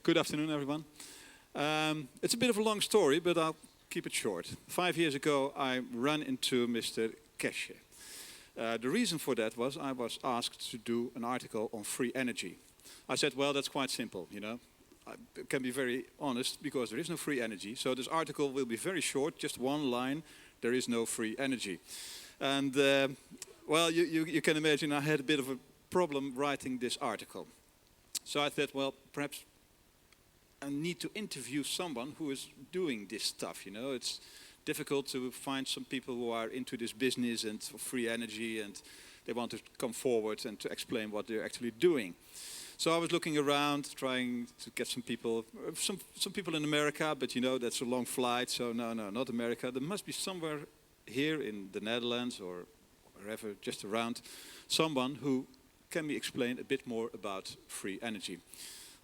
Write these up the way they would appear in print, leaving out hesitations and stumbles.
Good afternoon, everyone. It's a bit of a long story, but I'll keep it short. 5 years ago, I ran into Mr. Keshe. The reason for that was I was asked to do an article on free energy. I said, well, that's quite simple, you know. I can be very honest, because there is no free energy. So this article will be very short, just one line, there is no free energy. And, well, you can imagine I had a bit of a problem writing this article. So I thought, well, perhaps I need to interview someone who is doing this stuff, you know. It's difficult to find some people who are into this business and free energy, and they want to come forward and to explain what they're actually doing. So I was looking around, trying to get some people in America, but you know, that's a long flight, so no, not America. There must be somewhere here in the Netherlands or wherever, just around, someone who can me explain a bit more about free energy.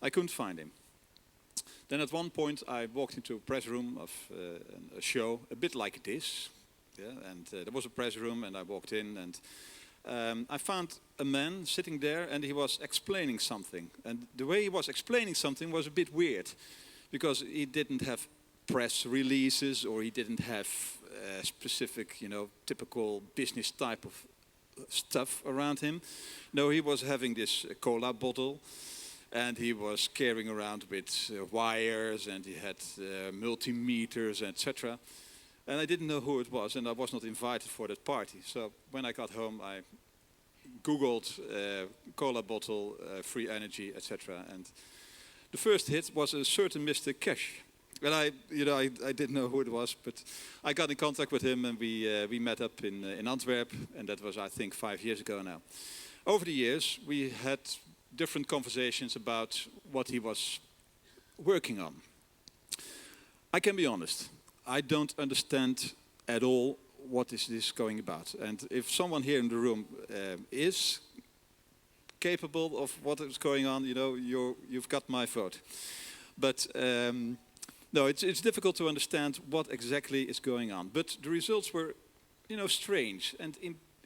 I couldn't find him. Then at one point I walked into a press room of a show, a bit like this. Yeah, and there was a press room and I walked in, and I found a man sitting there and he was explaining something. And the way he was explaining something was a bit weird, because he didn't have press releases, or he didn't have specific, you know, typical business type of stuff around him. No, he was having this cola bottle, and he was carrying around with wires, and he had multimeters, etc. And I didn't know who it was, and I was not invited for that party. So when I got home, I Googled cola bottle, free energy, etc. And the first hit was a certain Mr. Keshe. And I didn't know who it was, but I got in contact with him, and we met up in Antwerp, and that was, I think, 5 years ago now. Over the years, we had different conversations about what he was working on. I can be honest, I don't understand at all what is this going about. And if someone here in the room is capable of what is going on, you know, you've got my vote. But no, it's difficult to understand what exactly is going on. But the results were, you know, strange and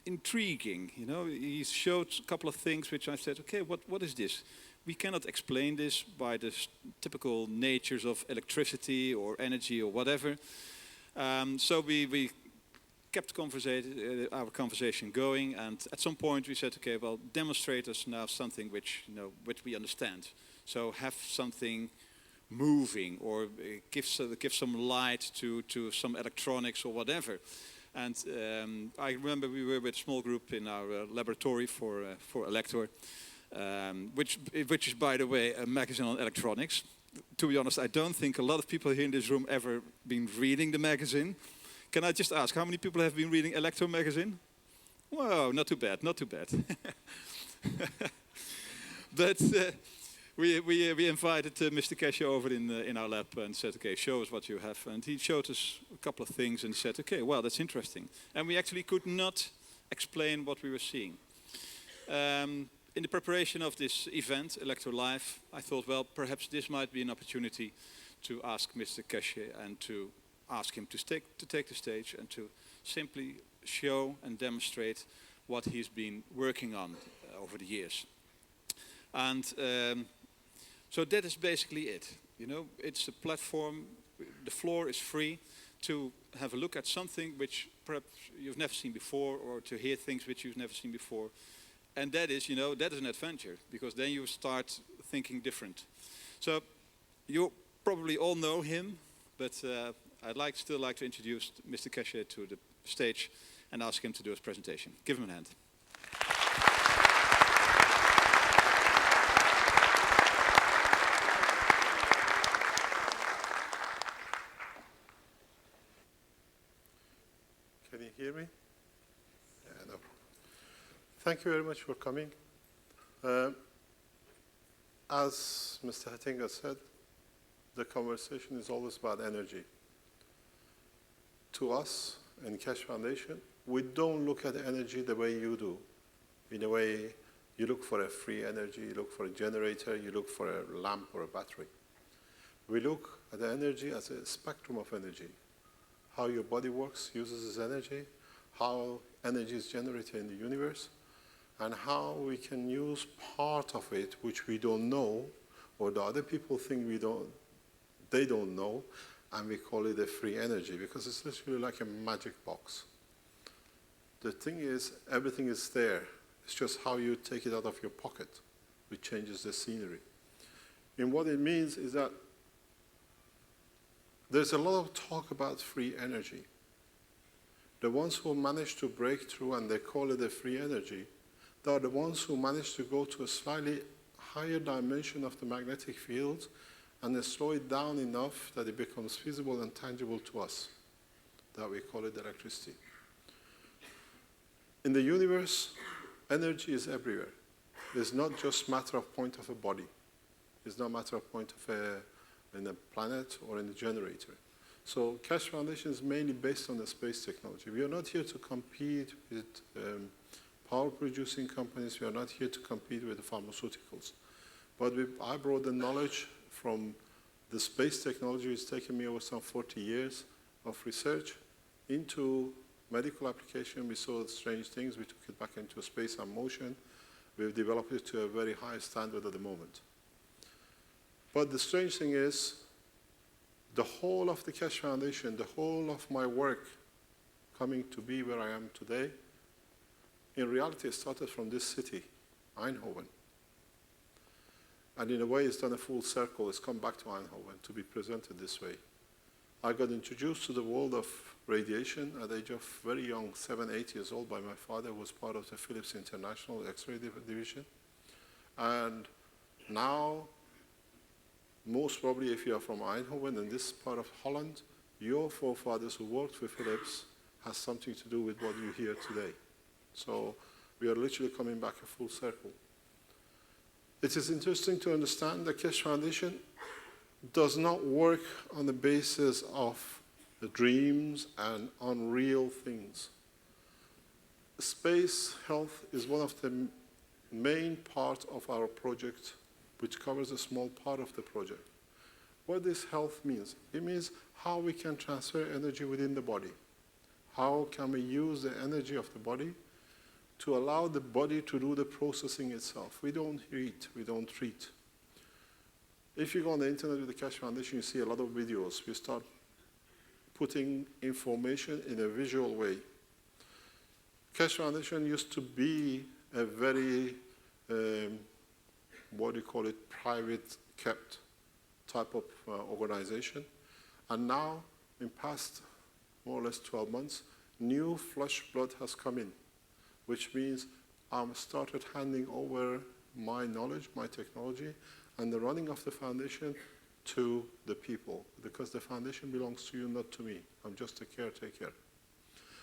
intriguing. You know, he showed a couple of things which I said, okay, what is this? We cannot explain this by the typical natures of electricity or energy or whatever. So we kept our conversation going, and at some point we said, okay, well, demonstrate us now something which, you know, which we understand. So have something moving, or give some light to some electronics or whatever. And I remember we were with a small group in our laboratory for Elektor, which is, by the way, a magazine on electronics. To be honest, I don't think a lot of people here in this room ever been reading the magazine. Can I just ask, how many people have been reading Elektor magazine? Whoa, not too bad, not too bad. But we invited Mr. Keshe over in our lab and said, okay, show us what you have. And he showed us a couple of things and said, okay, well, that's interesting. And we actually could not explain what we were seeing. In the preparation of this event, ElektorLive, I thought, well, perhaps this might be an opportunity to ask Mr. Keshe and to ask him to take the stage and to simply show and demonstrate what he's been working on over the years. And so that is basically it. You know, it's a platform, the floor is free to have a look at something which perhaps you've never seen before, or to hear things which you've never seen before. And that is, you know, that is an adventure, because then you start thinking different. So you probably all know him, but I'd still like to introduce Mr. Keshe to the stage and ask him to do his presentation. Give him a hand. Can you hear me? Yeah, no. Thank you very much for coming. As Mr. Hattinga said, the conversation is always about energy. To us, in Keshe Foundation, we don't look at energy the way you do. In a way, you look for a free energy, you look for a generator, you look for a lamp or a battery. We look at the energy as a spectrum of energy. How your body works uses its energy, how energy is generated in the universe, and how we can use part of it, which we don't know, or the other people think they don't know, and we call it a free energy because it's literally like a magic box. The thing is, everything is there. It's just how you take it out of your pocket, which changes the scenery. And what it means is that there's a lot of talk about free energy. The ones who manage to break through and they call it a free energy, they are the ones who manage to go to a slightly higher dimension of the magnetic field and they slow it down enough that it becomes feasible and tangible to us, that we call it electricity. In the universe, energy is everywhere. It's not just a matter of point of a body. It's not a matter of point of in a planet or in a generator. So Keshe Foundation is mainly based on the space technology. We are not here to compete with power producing companies. We are not here to compete with the pharmaceuticals. But I brought the knowledge from the space technology. It's taken me over some 40 years of research into medical application. We saw strange things. We took it back into space and motion. We've developed it to a very high standard at the moment. But the strange thing is, the whole of the Keshe Foundation, the whole of my work coming to be where I am today, in reality, it started from this city, Eindhoven. And in a way, it's done a full circle. It's come back to Eindhoven to be presented this way. I got introduced to the world of radiation at the age of very young, 7, 8 years old, by my father, who was part of the Philips International X-ray division. And now, most probably, if you are from Eindhoven and this part of Holland, your forefathers who worked for Philips has something to do with what you hear today. So we are literally coming back a full circle. It is interesting to understand that Keshe Foundation does not work on the basis of the dreams and unreal things. Space health is one of the main parts of our project, which covers a small part of the project. What this health means? It means how we can transfer energy within the body. How can we use the energy of the body to allow the body to do the processing itself? We don't eat, we don't treat. If you go on the internet with the Keshe Foundation, you see a lot of videos. We start putting information in a visual way. Keshe Foundation used to be a very, what do you call it, private kept type of organization. And now, in past more or less 12 months, new flesh blood has come in, which means I've started handing over my knowledge, my technology, and the running of the foundation to the people, because the foundation belongs to you, not to me. I'm just a caretaker.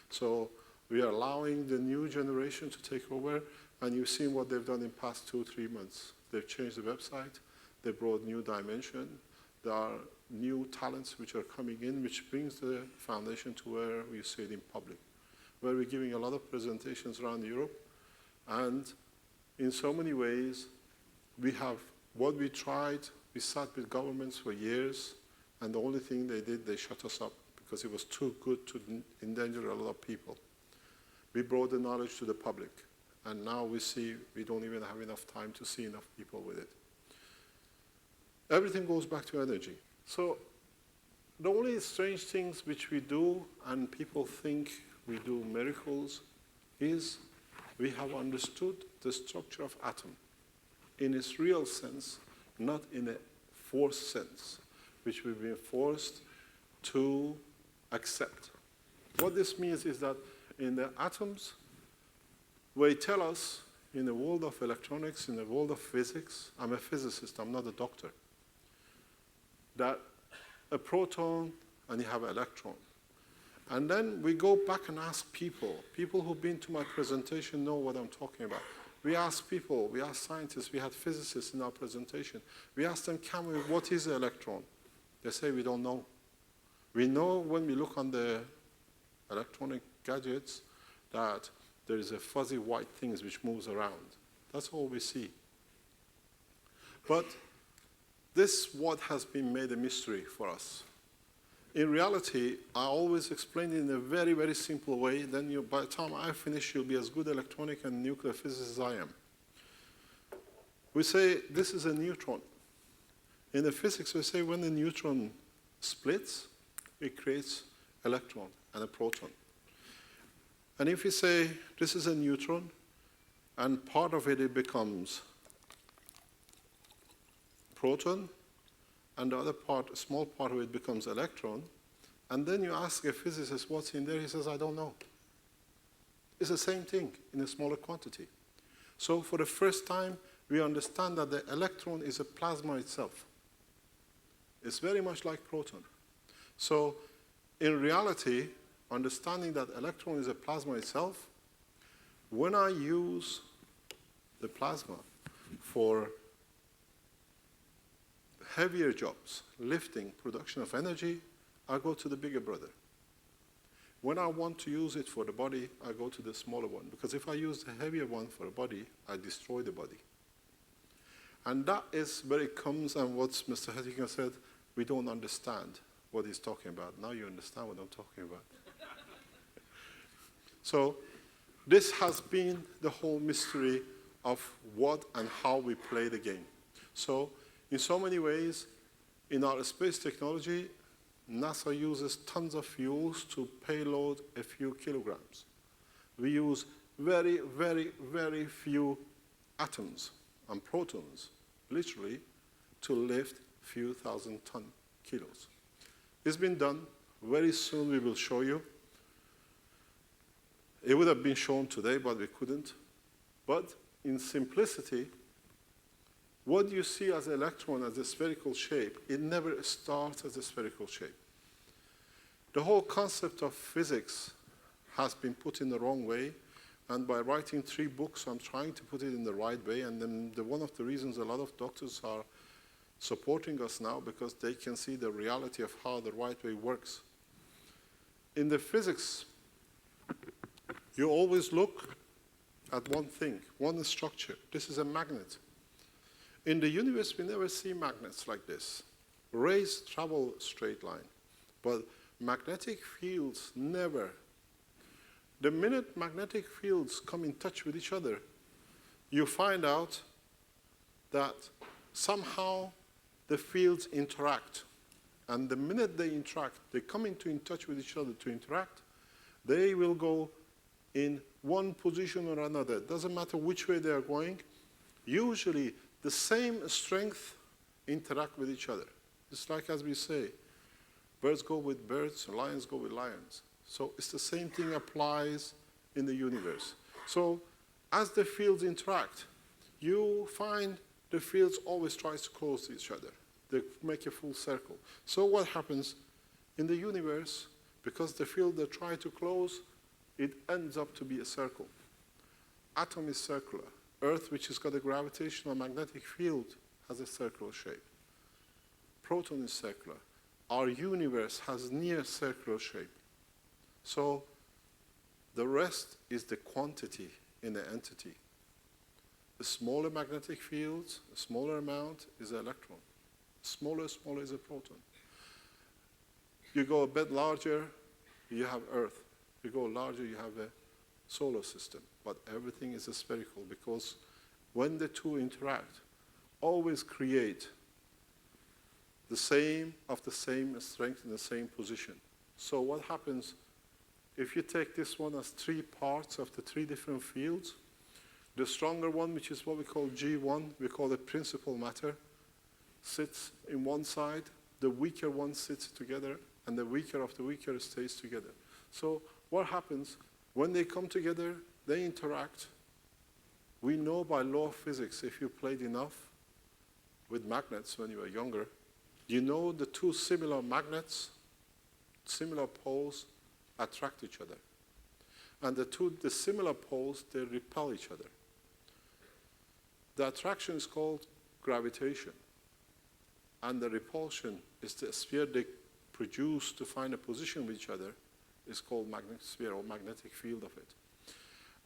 So we are allowing the new generation to take over, and you've seen what they've done in past 2-3 months. They've changed the website, they brought new dimension, there are new talents which are coming in, which brings the foundation to where we see it in public, where we're giving a lot of presentations around Europe, and in so many ways, we have what we tried. We sat with governments for years, and the only thing they did, they shut us up because it was too good to endanger a lot of people. We brought the knowledge to the public, and now we see we don't even have enough time to see enough people with it. Everything goes back to energy. So the only strange things which we do, and people think we do miracles, is we have understood the structure of atom in its real sense, not in a forced sense, which we've been forced to accept. What this means is that in the atoms, they tell us in the world of electronics, in the world of physics, I'm a physicist, I'm not a doctor, that a proton and you have an electron. And then we go back and ask people who've been to my presentation know what I'm talking about. We ask people, we ask scientists, we had physicists in our presentation. We ask them, what is an electron? They say, we don't know. We know when we look on the electronic gadgets that there is a fuzzy white thing which moves around. That's all we see. But this is what has been made a mystery for us. In reality, I always explain it in a very, very simple way. Then by the time I finish, you'll be as good electronic and nuclear physicist as I am. We say this is a neutron. In the physics, we say when a neutron splits, it creates electron and a proton. And if you say this is a neutron, and part of it becomes proton, and the other part, a small part of it becomes electron, and then you ask a physicist what's in there, he says, I don't know. It's the same thing in a smaller quantity. So for the first time, we understand that the electron is a plasma itself. It's very much like proton. So in reality, understanding that electron is a plasma itself, when I use the plasma for heavier jobs, lifting, production of energy, I go to the bigger brother. When I want to use it for the body, I go to the smaller one. Because if I use the heavier one for the body, I destroy the body. And that is where it comes, and what Mr. Hettinger said, we don't understand what he's talking about. Now you understand what I'm talking about. So this has been the whole mystery of what and how we play the game. So in so many ways, in our space technology, NASA uses tons of fuels to payload a few kilograms. We use very, very, very few atoms and protons, literally, to lift a few thousand kilos. It's been done. Very soon we will show you. It would have been shown today, but we couldn't. But in simplicity, what you see as an electron as a spherical shape, it never starts as a spherical shape. The whole concept of physics has been put in the wrong way, and by writing 3 books, I'm trying to put it in the right way, and then one of the reasons a lot of doctors are supporting us now, because they can see the reality of how the right way works. In the physics, you always look at one thing, one structure. This is a magnet. In the universe, we never see magnets like this. Rays travel straight line, but magnetic fields never. The minute magnetic fields come in touch with each other, you find out that somehow the fields interact. And the minute they interact, they come in touch with each other to interact, they will go in one position or another. It doesn't matter which way they are going. Usually, the same strength interact with each other. It's like, as we say, birds go with birds, lions go with lions. So it's the same thing applies in the universe. So as the fields interact, you find the fields always try to close to each other. They make a full circle. So what happens in the universe, because the field they try to close, it ends up to be a circle. Atom is circular. Earth, which has got a gravitational magnetic field, has a circular shape. Proton is circular. Our universe has near circular shape. So the rest is the quantity in the entity. The smaller magnetic fields, a smaller amount is an electron. Smaller is a proton. You go a bit larger, you have Earth. You go larger, you have a solar system. But everything is spherical, because when the two interact, always create the same strength in the same position. So what happens if you take this one as 3 parts of the 3 different fields? The stronger one, which is what we call G1, we call it principal matter, sits in one side, the weaker one sits together, and the weaker of the weaker stays together. So what happens when they come together, they interact. We know by law of physics, if you played enough with magnets when you were younger, you know the 2 similar magnets, similar poles, attract each other. And the similar poles, they repel each other. The attraction is called gravitation. And the repulsion is the sphere they produce to find a position with each other, is called magnetic sphere or magnetic field of it.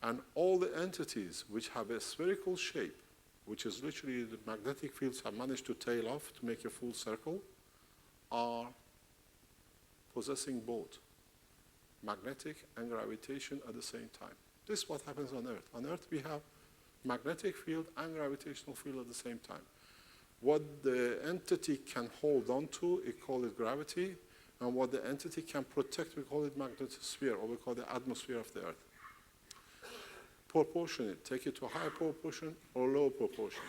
And all the entities which have a spherical shape, which is literally the magnetic fields have managed to tail off to make a full circle, are possessing both magnetic and gravitation at the same time. This is what happens on Earth. On Earth, we have magnetic field and gravitational field at the same time. what the entity can hold on to, we call it gravity, and what the entity can protect, we call it magnetosphere, or we call the atmosphere of the Earth. Proportion it, take it to a higher proportion or lower proportion.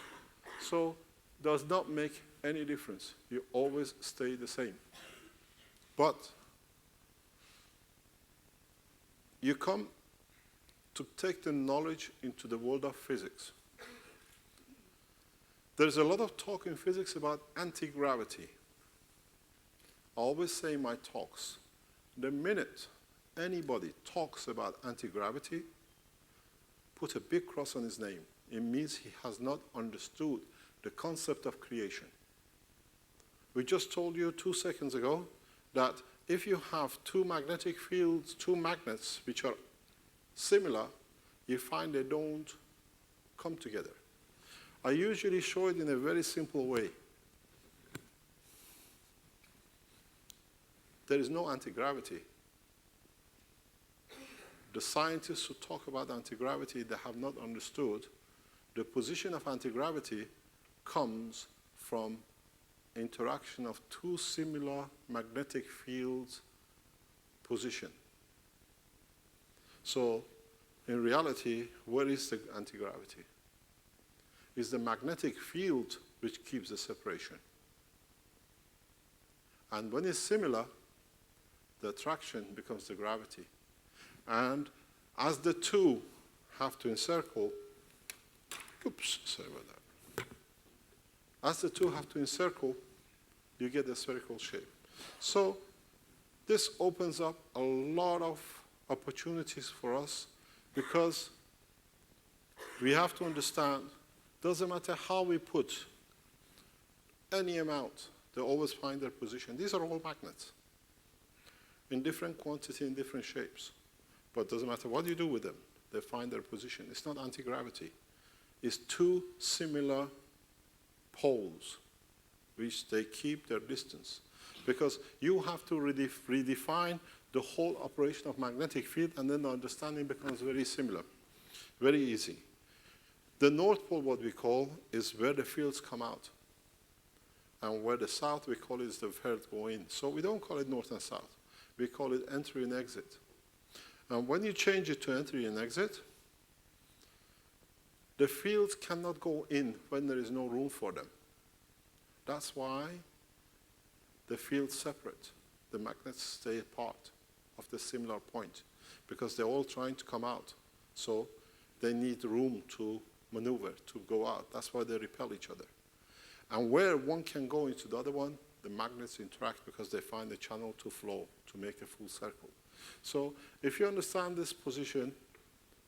So does not make any difference. You always stay the same. But you come to take the knowledge into the world of physics. There's a lot of talk in physics about anti-gravity. I always say in my talks, the minute anybody talks about anti-gravity, put a big cross on his name. It means he has not understood the concept of creation. We just told you 2 seconds ago that if you have two magnetic fields, two magnets which are similar, you find they don't come together. I usually show it in a very simple way. There is no anti-gravity. The scientists who talk about anti-gravity, they have not understood the position of anti-gravity comes from interaction of two similar magnetic fields position. So in reality, where is the anti-gravity? It's the magnetic field which keeps the separation. And when it's similar, the attraction becomes the gravity. And as the two have to encircle, oops, sorry about that. As the two have to encircle, you get a spherical shape. So this opens up a lot of opportunities for us because we have to understand, doesn't matter how we put any amount, they always find their position. These are all magnets in different quantity, in different shapes. But it doesn't matter what you do with them, they find their position. It's not anti-gravity. It's two similar poles which they keep their distance. Because you have to redefine the whole operation of magnetic field, and then the understanding becomes very similar, very easy. The North Pole, what we call, is where the fields come out. And where the South, we call it is the fields go in. So we don't call it North and South. We call it entry and exit. And when you change it to entry and exit, the fields cannot go in when there is no room for them. That's why the fields separate. The magnets stay apart of the similar point because they're all trying to come out. So they need room to maneuver, to go out. That's why they repel each other. And where one can go into the other one, the magnets interact because they find a channel to flow, to make a full circle. So if you understand this position,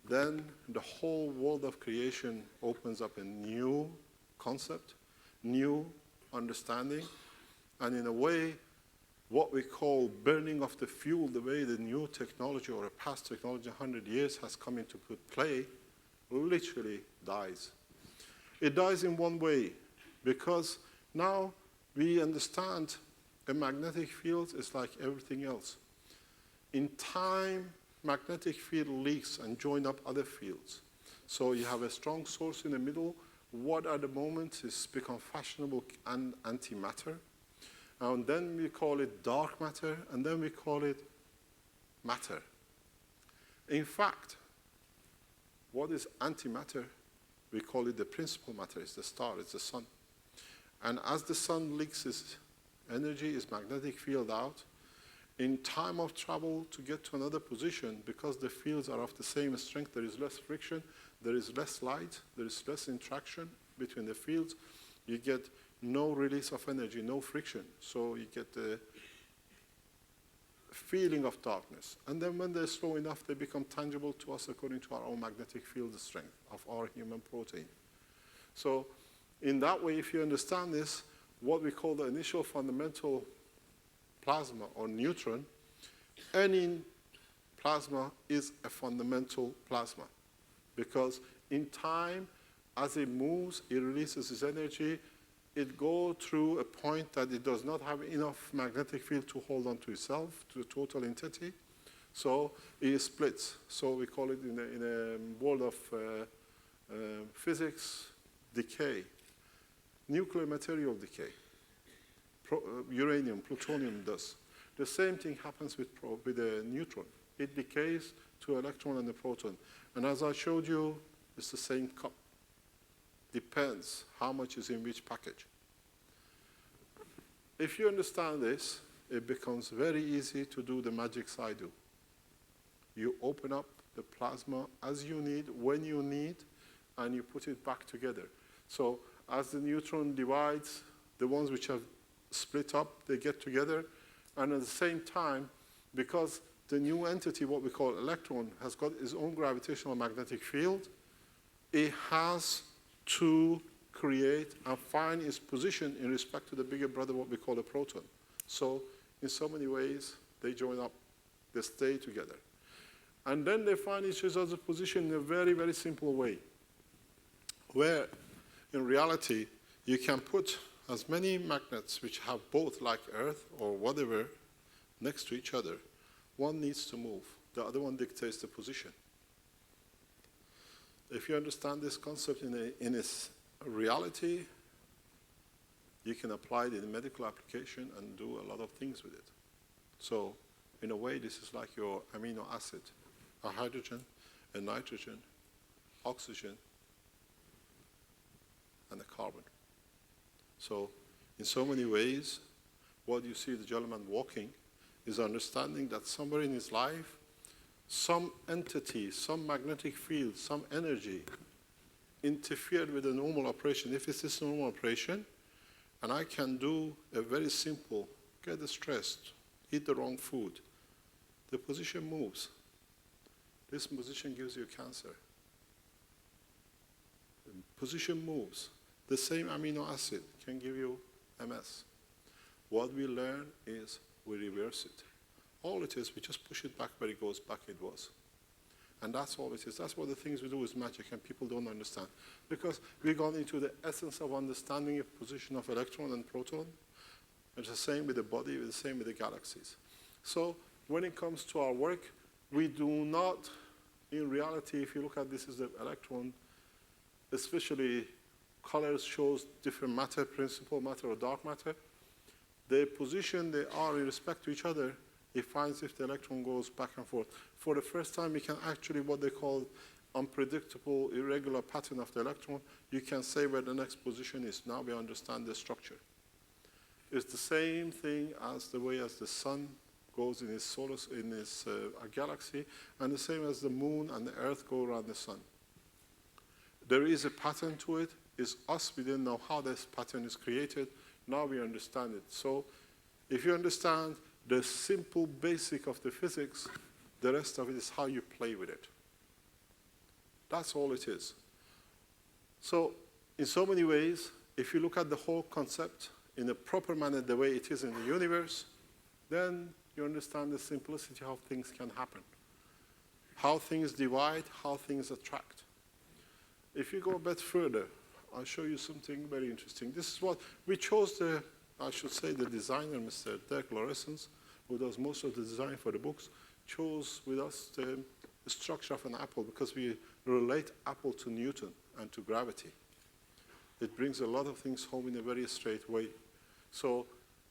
then the whole world of creation opens up a new concept, new understanding, and in a way, what we call burning of the fuel, the way the new technology or a past technology 100 years has come into play, literally dies. It dies in one way, because now we understand a magnetic field is like everything else. In time, magnetic field leaks and join up other fields. So you have a strong source in the middle. What at the moment is become fashionable and antimatter. And then we call it dark matter, and then we call it matter. In fact, what is antimatter? We call it the principal matter. It's the star, it's the sun. And as the sun leaks its energy, its magnetic field out, in time of travel to get to another position, because the fields are of the same strength, there is less friction, there is less light, there is less interaction between the fields, you get no release of energy, no friction. So you get the feeling of darkness. And then when they're slow enough, they become tangible to us according to our own magnetic field strength of our human protein. So in that way, if you understand this, what we call the initial fundamental plasma or neutron, any plasma is a fundamental plasma. Because in time, as it moves, it releases its energy, it goes through a point that it does not have enough magnetic field to hold on to itself, to the total entity. So it splits. So we call it in a world of physics, decay. nuclear material decay. Uranium, plutonium does. The same thing happens with a neutron. It decays to electron and a proton. And as I showed you, it's the same cup. Depends how much is in which package. If you understand this, it becomes very easy to do the magics I do. You open up the plasma as you need, when you need, and you put it back together. So as the neutron divides, the ones which have split up, they get together, and at the same time, because the new entity, what we call electron, has got its own gravitational magnetic field, it has to create and find its position in respect to the bigger brother, what we call a proton. So in so many ways, they join up, they stay together. And then they find each other's position in a very, very simple way, where in reality, you can put as many magnets which have both, like Earth or whatever, next to each other. One needs to move. The other one dictates the position. If you understand this concept in its reality, you can apply it in a medical application and do a lot of things with it. So in a way, this is like your amino acid, a hydrogen, a nitrogen, oxygen, and a carbon. So in so many ways, what you see the gentleman walking is understanding that somewhere in his life, some entity, some magnetic field, some energy interfered with the normal operation. If it's this normal operation, and I can do a very simple, get stressed, eat the wrong food, the position moves. This position gives you cancer. The position moves. The same amino acid can give you MS. What we learn is we reverse it. All it is, we just push it back where it goes back it was. And that's all it is. That's what the things we do is magic, and people don't understand. Because we've gone into the essence of understanding the position of electron and proton. It's the same with the body, it's the same with the galaxies. So when it comes to our work, we do not, in reality, if you look at this as the electron, especially colors shows different matter, principal matter or dark matter. The position they are in respect to each other, it finds if the electron goes back and forth. For the first time, we can actually what they call unpredictable, irregular pattern of the electron. You can say where the next position is. Now we understand the structure. It's the same thing as the way as the sun goes in its galaxy, and the same as the moon and the earth go around the sun. There is a pattern to it. It's us, we didn't know how this pattern is created. Now we understand it. So if you understand the simple basic of the physics, the rest of it is how you play with it. That's all it is. So in so many ways, if you look at the whole concept in a proper manner, the way it is in the universe, then you understand the simplicity of how things can happen. How things divide, how things attract. If you go a bit further, I'll show you something very interesting. This is what we chose I should say the designer, Mr. Dirk Lorentzens, who does most of the design for the books, chose with us the structure of an apple because we relate apple to Newton and to gravity. It brings a lot of things home in a very straight way. So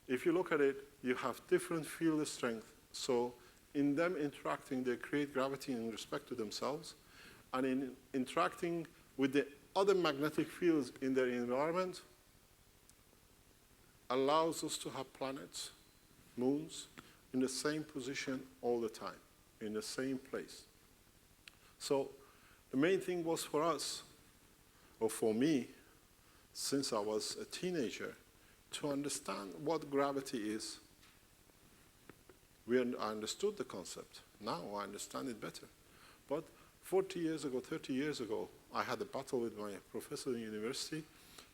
if you look at it, you have different field strength. So in them interacting, they create gravity in respect to themselves. And in interacting with the other magnetic fields in their environment, allows us to have planets, moons, in the same position all the time, in the same place. So the main thing was for us, or for me, since I was a teenager, to understand what gravity is. I understood the concept. Now I understand it better. But 40 years ago, 30 years ago, I had a battle with my professor in university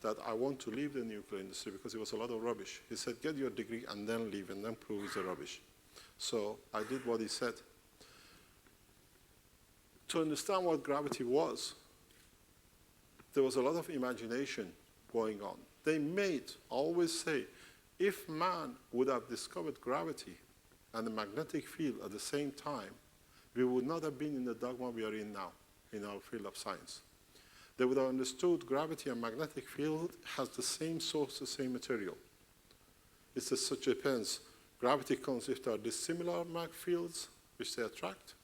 that I want to leave the nuclear industry because it was a lot of rubbish. He said, get your degree and then leave and then prove it's a rubbish. So I did what he said. To understand what gravity was, there was a lot of imagination going on. They I always say, if man would have discovered gravity and the magnetic field at the same time, we would not have been in the dogma we are in now, in our field of science. they would have understood gravity and magnetic field has the same source, the same material. It just depends. Gravity comes if there are dissimilar mag fields, which they attract,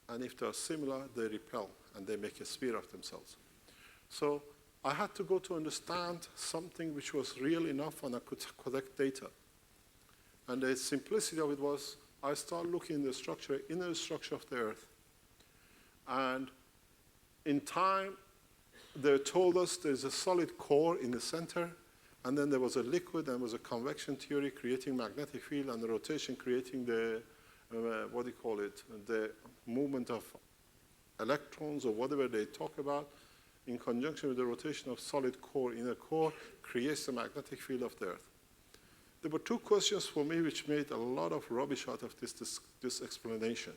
and if they are similar, they repel, and they make a sphere of themselves. So I had to go to understand something which was real enough, and I could collect data. And the simplicity of it was, I started looking at the structure, inner structure of the Earth. And in time, they told us there's a solid core in the center, and then there was a liquid, and there was a convection theory creating magnetic field, and the rotation creating the, what do you call it, the movement of electrons, or whatever they talk about, in conjunction with the rotation of solid core, inner core, creates the magnetic field of the Earth. There were two questions for me which made a lot of rubbish out of this explanation.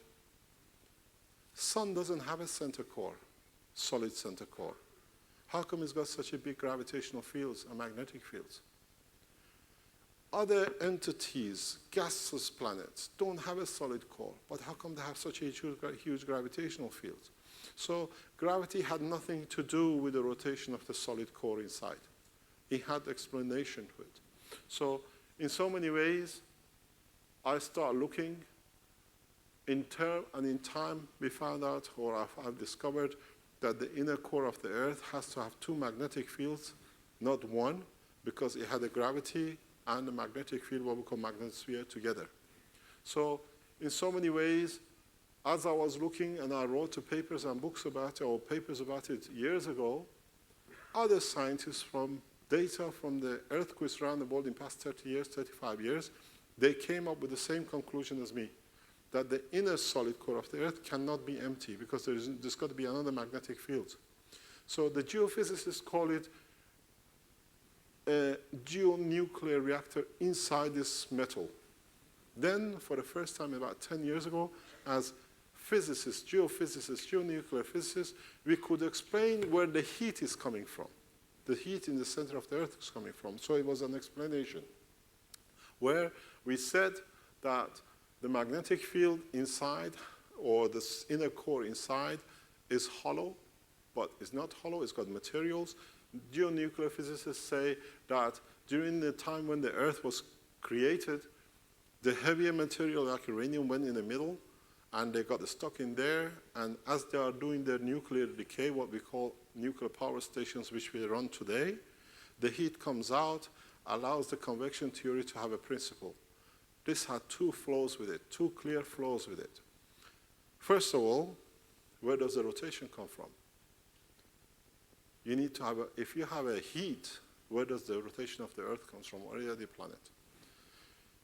Sun doesn't have a center core, solid center core. How come it's got such a big gravitational fields and magnetic fields? Other entities, gaseous planets, don't have a solid core, but how come they have such a huge gravitational field? So gravity had nothing to do with the rotation of the solid core inside. It had explanation to it. So in so many ways, I start looking. In time, we found out, or I've discovered, that the inner core of the Earth has to have two magnetic fields, not one, because it had a gravity and a magnetic field, what we call magnetosphere, together. So in so many ways, as I was looking, and I wrote papers and books about it, or papers about it years ago, other scientists from data from the earthquakes around the world in the past 30 years, 35 years, they came up with the same conclusion as me, that the inner solid core of the Earth cannot be empty because there's got to be another magnetic field. So the geophysicists call it a geonuclear reactor inside this metal. Then, for the first time about 10 years ago, as physicists, geophysicists, geonuclear physicists, we could explain where the heat is coming from. The heat in the center of the Earth is coming from. So it was an explanation where we said that the magnetic field inside, or the inner core inside, is hollow, but it's not hollow, it's got materials. Geonuclear physicists say that during the time when the Earth was created, the heavier material like uranium went in the middle, and they got stuck in there, and as they are doing their nuclear decay, what we call nuclear power stations, which we run today, the heat comes out, allows the convection theory to have a principle. This had two flows with it, two clear flows with it. First of all, where does the rotation come from? You need to have if you have a heat, where does the rotation of the Earth come from, or any other planet?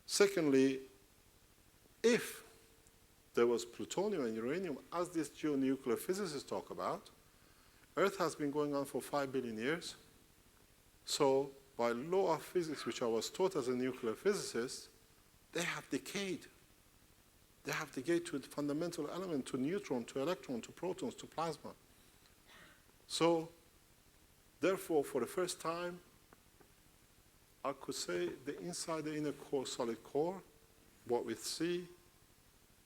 Secondly, if there was plutonium and uranium, as these geonuclear physicists talk about, Earth has been going on for 5 billion years. So by law of physics, which I was taught as a nuclear physicist, they have decayed. They have decayed to a fundamental element, to neutron, to electron, to protons, to plasma. So, therefore, for the first time, I could say the inside the inner core, solid core, what we see,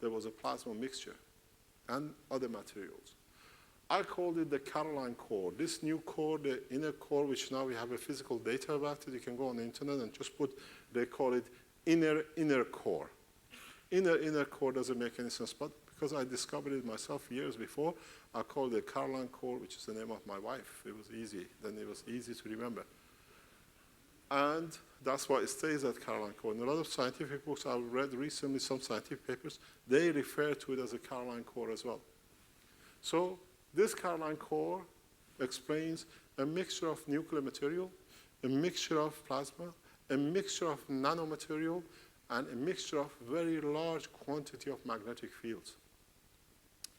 there was a plasma mixture and other materials. I called it the Caroline core. This new core, the inner core, which now we have a physical data about it, you can go on the internet and just put, they call it inner core. Inner core doesn't make any sense, but because I discovered it myself years before, I called it Caroline core, which is the name of my wife. It was easy. Then it was easy to remember. And that's why it stays at Caroline core. In a lot of scientific books I've read recently, some scientific papers, they refer to it as a Caroline core as well. So this Caroline core explains a mixture of nuclear material, a mixture of plasma, a mixture of nanomaterial, and a mixture of very large quantity of magnetic fields,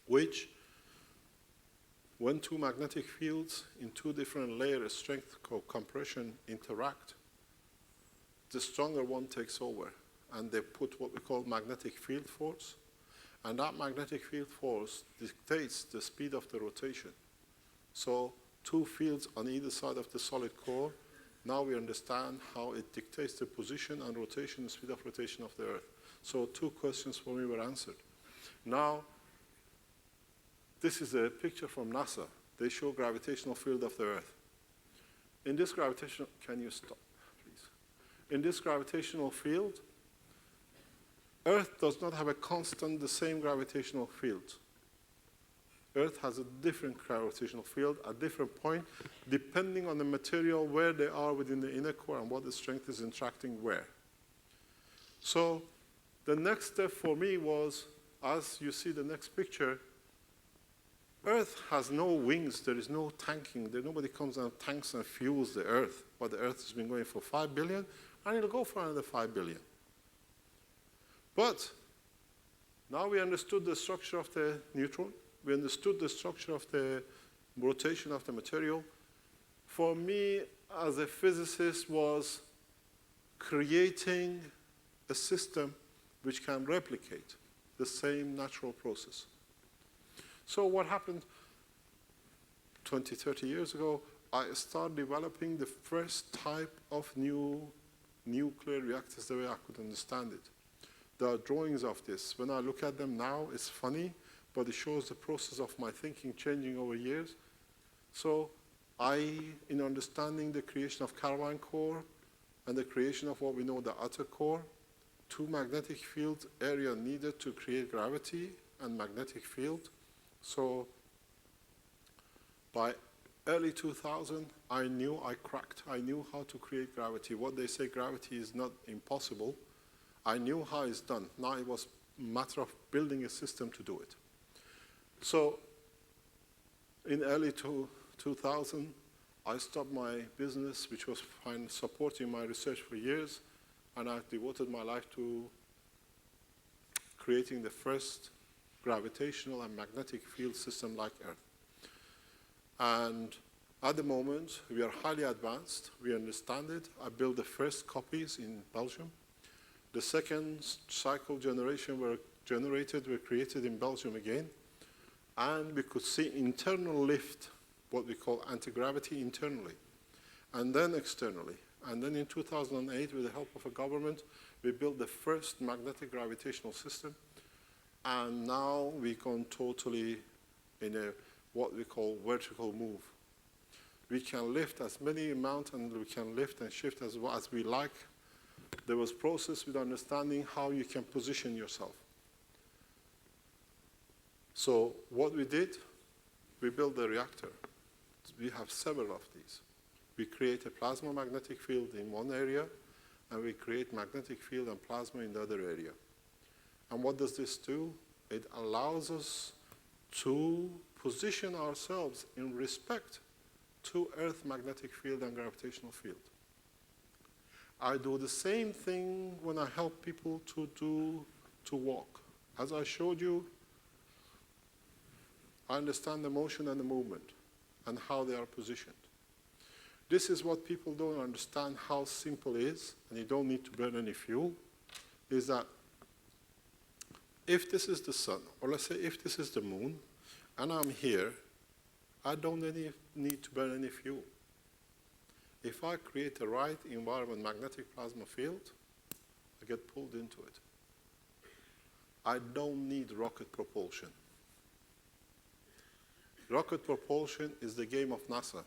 which, when two magnetic fields in two different layers, strength compression, interact, the stronger one takes over, and they put what we call magnetic field force, and that magnetic field force dictates the speed of the rotation. So two fields on either side of the solid core, now we understand how it dictates the position and rotation, the speed of rotation of the Earth. So two questions for me were answered. Now, this is a picture from NASA. they show gravitational field of the Earth. In this gravitational, can you stop, please? In this gravitational field, Earth does not have a constant, the same gravitational field. Earth has a different gravitational field at different point, depending on the material, where they are within the inner core and what the strength is interacting where. So the next step for me was, as you see the next picture, Earth has no wings, there is no tanking, nobody comes and tanks and fuels the Earth. But the Earth has been going for 5 billion, and it'll go for another 5 billion. But now we understood the structure of the neutron, we understood the structure of the rotation of the material. For me, as a physicist, was creating a system which can replicate the same natural process. So what happened 20, 30 years ago, I started developing the first type of new nuclear reactors the way I could understand it. There are drawings of this. When I look at them now, it's funny, but it shows the process of my thinking changing over years. So in understanding the creation of carbine core and the creation of what we know the outer core, two magnetic field area needed to create gravity and magnetic field. So by early 2000, I knew I cracked. I knew how to create gravity. What they say gravity is not impossible. I knew how it's done. Now it was a matter of building a system to do it. So in early 2000, I stopped my business, which was supporting my research for years, and I devoted my life to creating the first gravitational and magnetic field system like Earth. And at the moment, we are highly advanced. We understand it. I built the first copies in Belgium. The second cycle generation were created in Belgium again. And we could see internal lift, what we call anti-gravity internally, and then externally. And then in 2008, with the help of a government, we built the first magnetic gravitational system. And now we've gone totally in a what we call vertical move. We can lift as many amount, and we can lift and shift as well as we like. There was process with understanding how you can position yourself. So what we did, we built the reactor. We have several of these. We create a plasma magnetic field in one area, and we create magnetic field and plasma in the other area. And what does this do? It allows us to position ourselves in respect to Earth magnetic field and gravitational field. I do the same thing when I help people to walk. As I showed you, I understand the motion and the movement and how they are positioned. This is what people don't understand how simple it is, and you don't need to burn any fuel, is that if this is the sun, or let's say if this is the moon, and I'm here, I don't need to burn any fuel. If I create the right environment magnetic plasma field, I get pulled into it. I don't need rocket propulsion. Rocket propulsion is the game of NASA.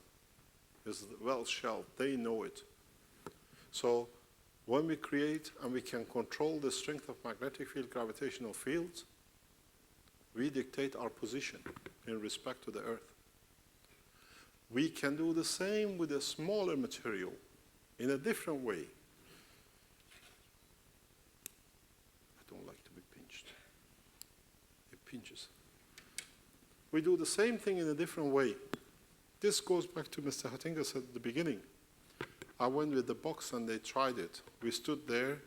It's well shelved. They know it. So when we create and we can control the strength of magnetic field, gravitational fields, we dictate our position in respect to the Earth. We can do the same with a smaller material in a different way. I don't like to be pinched. It pinches. We do the same thing in a different way. This goes back to Mr. Hattinga said at the beginning. I went with the box and they tried it. We stood there,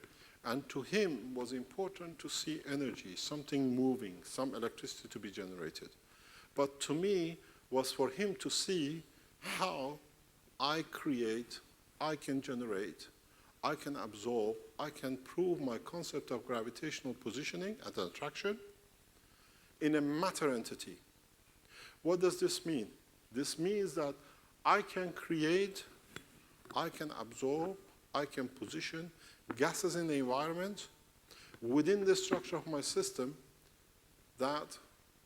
and to him it was important to see energy, something moving, some electricity to be generated. But to me was for him to see how I create, I can generate, I can absorb, I can prove my concept of gravitational positioning and attraction in a matter entity. What does this mean? This means that I can create, I can absorb, I can position gases in the environment within the structure of my system that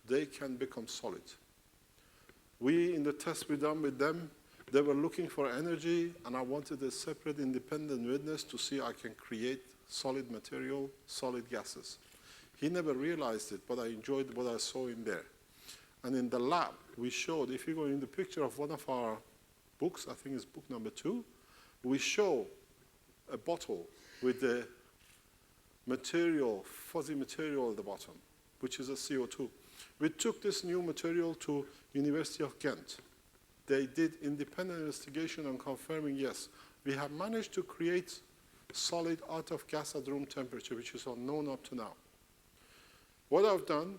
they can become solid. In the test we done with them, they were looking for energy, and I wanted a separate independent witness to see I can create solid material, solid gases. He never realized it, but I enjoyed what I saw in there. And in the lab, we showed, if you go in the picture of one of our books, I think it's book number 2, we show a bottle with the material, fuzzy material at the bottom, which is a CO2. We took this new material to University of Ghent. They did independent investigation on confirming, yes, we have managed to create solid out of gas at room temperature, which is unknown up to now. What I've done,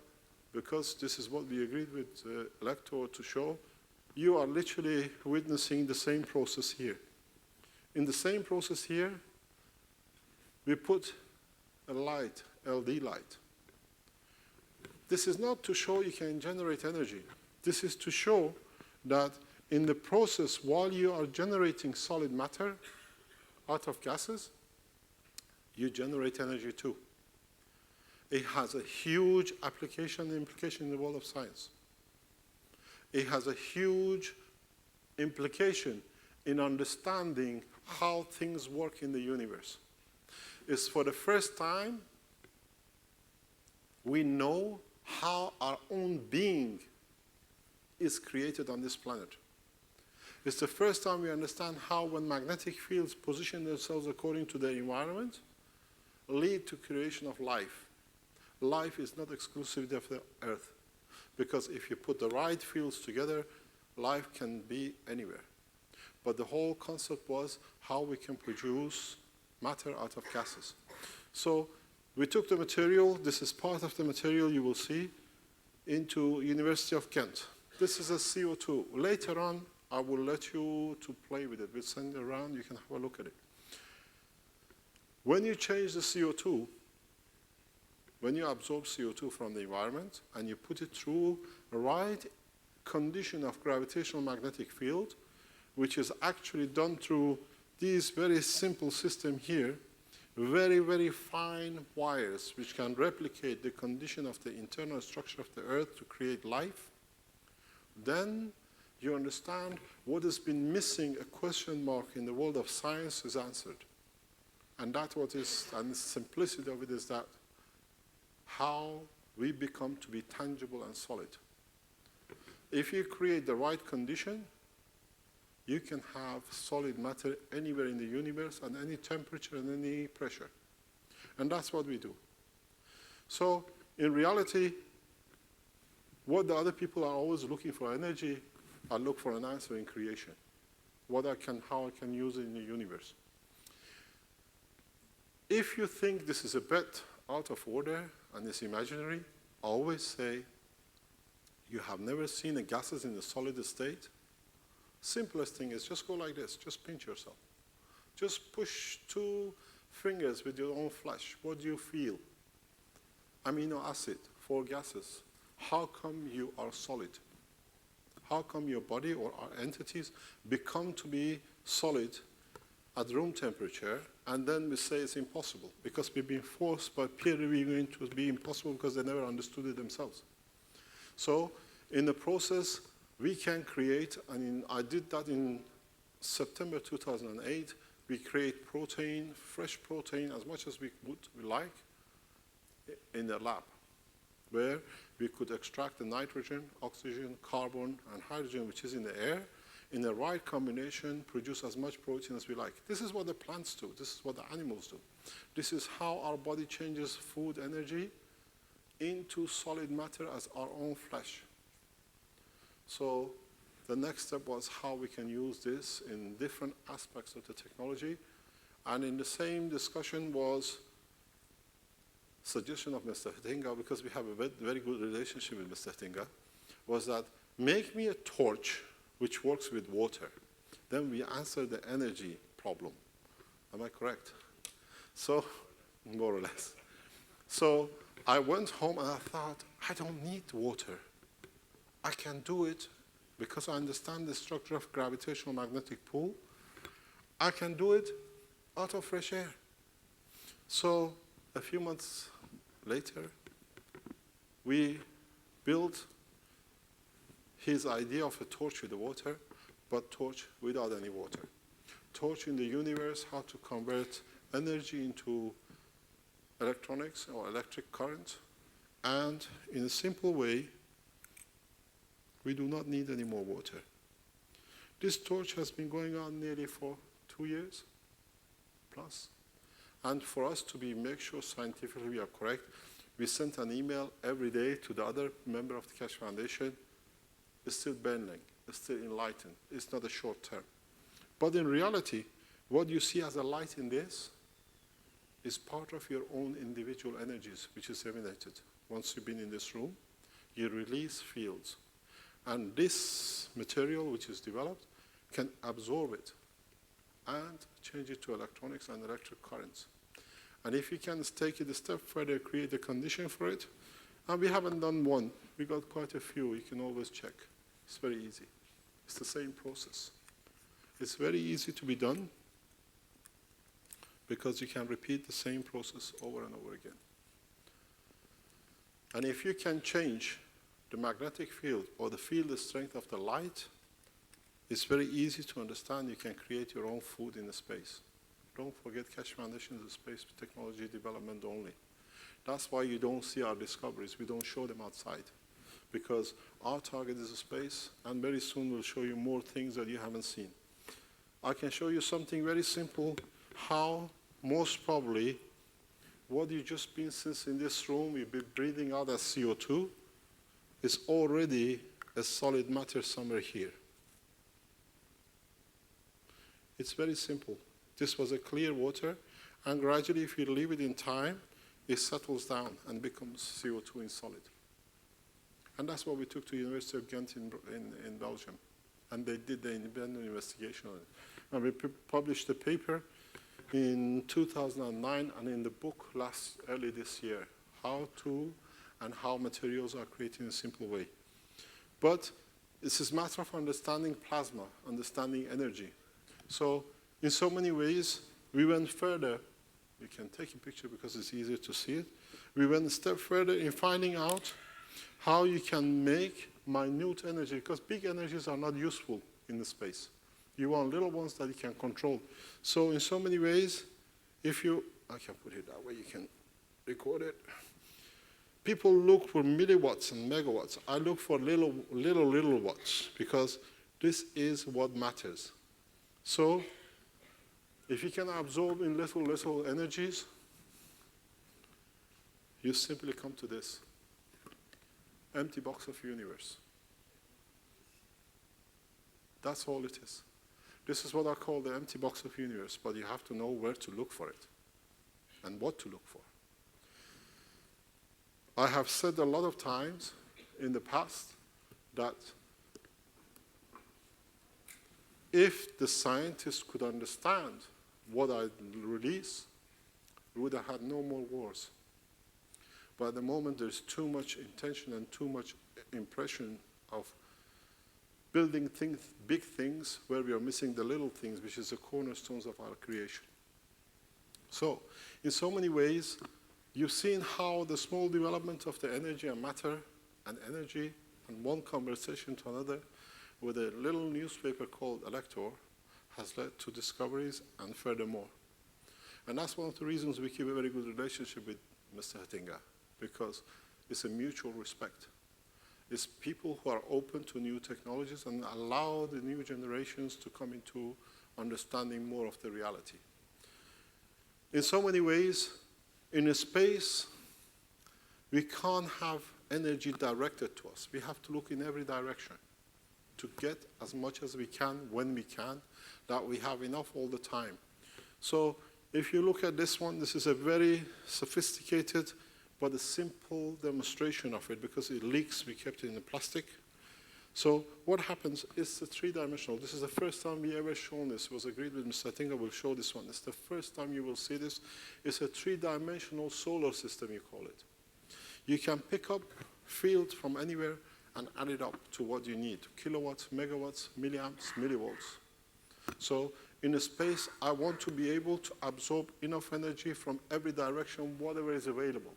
because this is what we agreed with Elektor to show, you are literally witnessing the same process here. In the same process here, we put a light, LD light. This is not to show you can generate energy. This is to show that in the process, while you are generating solid matter out of gases, you generate energy too. It has a huge application and implication in the world of science. It has a huge implication in understanding how things work in the universe. It's for the first time we know how our own being is created on this planet. It's the first time we understand how when magnetic fields position themselves according to their environment, lead to creation of life. Life is not exclusively of the Earth, because if you put the right fields together, life can be anywhere. But the whole concept was how we can produce matter out of gases. So we took the material, this is part of the material you will see, into University of Ghent. This is a CO2. Later on, I will let you to play with it. We'll send it around, you can have a look at it. When you change the CO2, when you absorb CO2 from the environment and you put it through the right condition of gravitational magnetic field, which is actually done through these very simple system here, very, very fine wires which can replicate the condition of the internal structure of the Earth to create life, then you understand what has been missing, a question mark in the world of science is answered. And that's what is, and the simplicity of it is that how we become to be tangible and solid. If you create the right condition, you can have solid matter anywhere in the universe at any temperature and any pressure. And that's what we do. So in reality, what the other people are always looking for energy, I look for an answer in creation. How I can use it in the universe. If you think this is a bit out of order and it's imaginary, always say, you have never seen a gases in a solid state. Simplest thing is just go like this, just pinch yourself. Just push 2 fingers with your own flesh. What do you feel? Amino acid, 4 gases. How come you are solid? How come your body or our entities become to be solid at room temperature, and then we say it's impossible because we've been forced by peer reviewing to be impossible because they never understood it themselves. So in the process, we can create, and I did that in September 2008, we create protein, fresh protein, as much as we like, in the lab, where we could extract the nitrogen, oxygen, carbon, and hydrogen, which is in the air, in the right combination, produce as much protein as we like. This is what the plants do. This is what the animals do. This is how our body changes food energy into solid matter as our own flesh. So the next step was how we can use this in different aspects of the technology. And in the same discussion was suggestion of Mr. Tinga, because we have a very good relationship with Mr. Tinga, was that make me a torch which works with water. Then we answer the energy problem. Am I correct? So, more or less. So I went home and I thought, I don't need water. I can do it because I understand the structure of gravitational magnetic pull. I can do it out of fresh air. So a few months later, we built his idea of a torch with the water, but torch without any water. Torch in the universe, how to convert energy into electronics or electric current. And in a simple way, we do not need any more water. This torch has been going on nearly for 2 years plus. And for us to make sure scientifically we are correct, we sent an email every day to the other member of the Keshe Foundation. It's still burning, it's still enlightened. It's not a short term. But in reality, what you see as a light in this is part of your own individual energies, which is emanated. Once you've been in this room, you release fields. And this material, which is developed, can absorb it and change it to electronics and electric currents. And if you can take it a step further, create a condition for it, and we haven't done one, we got quite a few, you can always check. It's very easy. It's the same process. It's very easy to be done because you can repeat the same process over and over again. And if you can change the magnetic field or the field strength of the light, it's very easy to understand you can create your own food in the space. Don't forget Keshe Foundation is a space technology development only. That's why you don't see our discoveries. We don't show them outside because our target is a space, and very soon we'll show you more things that you haven't seen. I can show you something very simple, how most probably what you've just been since in this room, you've been breathing out as CO2, is already a solid matter somewhere here. It's very simple. This was a clear water, and gradually, if you leave it in time, it settles down and becomes CO2 in solid. And that's what we took to University of Ghent in Belgium. And they did the independent investigation on it. And we published a paper in 2009 and in the book early this year, how to and how materials are created in a simple way. But this is a matter of understanding plasma, understanding energy. So in so many ways, we went further. We can take a picture because it's easier to see it. We went a step further in finding out how you can make minute energy, because big energies are not useful in the space. You want little ones that you can control. So in so many ways, if you, I can put it that way, you can record it. People look for milliwatts and megawatts. I look for little watts, because this is what matters. So if you can absorb in little energies, you simply come to this empty box of universe. That's all it is. This is what I call the empty box of universe, but you have to know where to look for it and what to look for. I have said a lot of times in the past that if the scientists could understand what I release, we would have had no more wars. But at the moment, there's too much intention and too much impression of building things, big things, where we are missing the little things, which is the cornerstones of our creation. So, in so many ways, you've seen how the small development of the energy and matter and energy and one conversation to another with a little newspaper called Elektor has led to discoveries and furthermore. And that's one of the reasons we keep a very good relationship with Mr. Hettinga, because it's a mutual respect. It's people who are open to new technologies and allow the new generations to come into understanding more of the reality. In so many ways, in a space, we can't have energy directed to us. We have to look in every direction to get as much as we can, when we can, that we have enough all the time. So if you look at this one, this is a very sophisticated but a simple demonstration of it, because it leaks, we kept it in the plastic. So what happens is a three-dimensional. This is the first time we ever shown this. It was agreed with Mr. Hettinga, we'll show this one. It's the first time you will see this. It's a three-dimensional solar system, you call it. You can pick up field from anywhere and add it up to what you need. Kilowatts, megawatts, milliamps, millivolts. So in a space, I want to be able to absorb enough energy from every direction, whatever is available.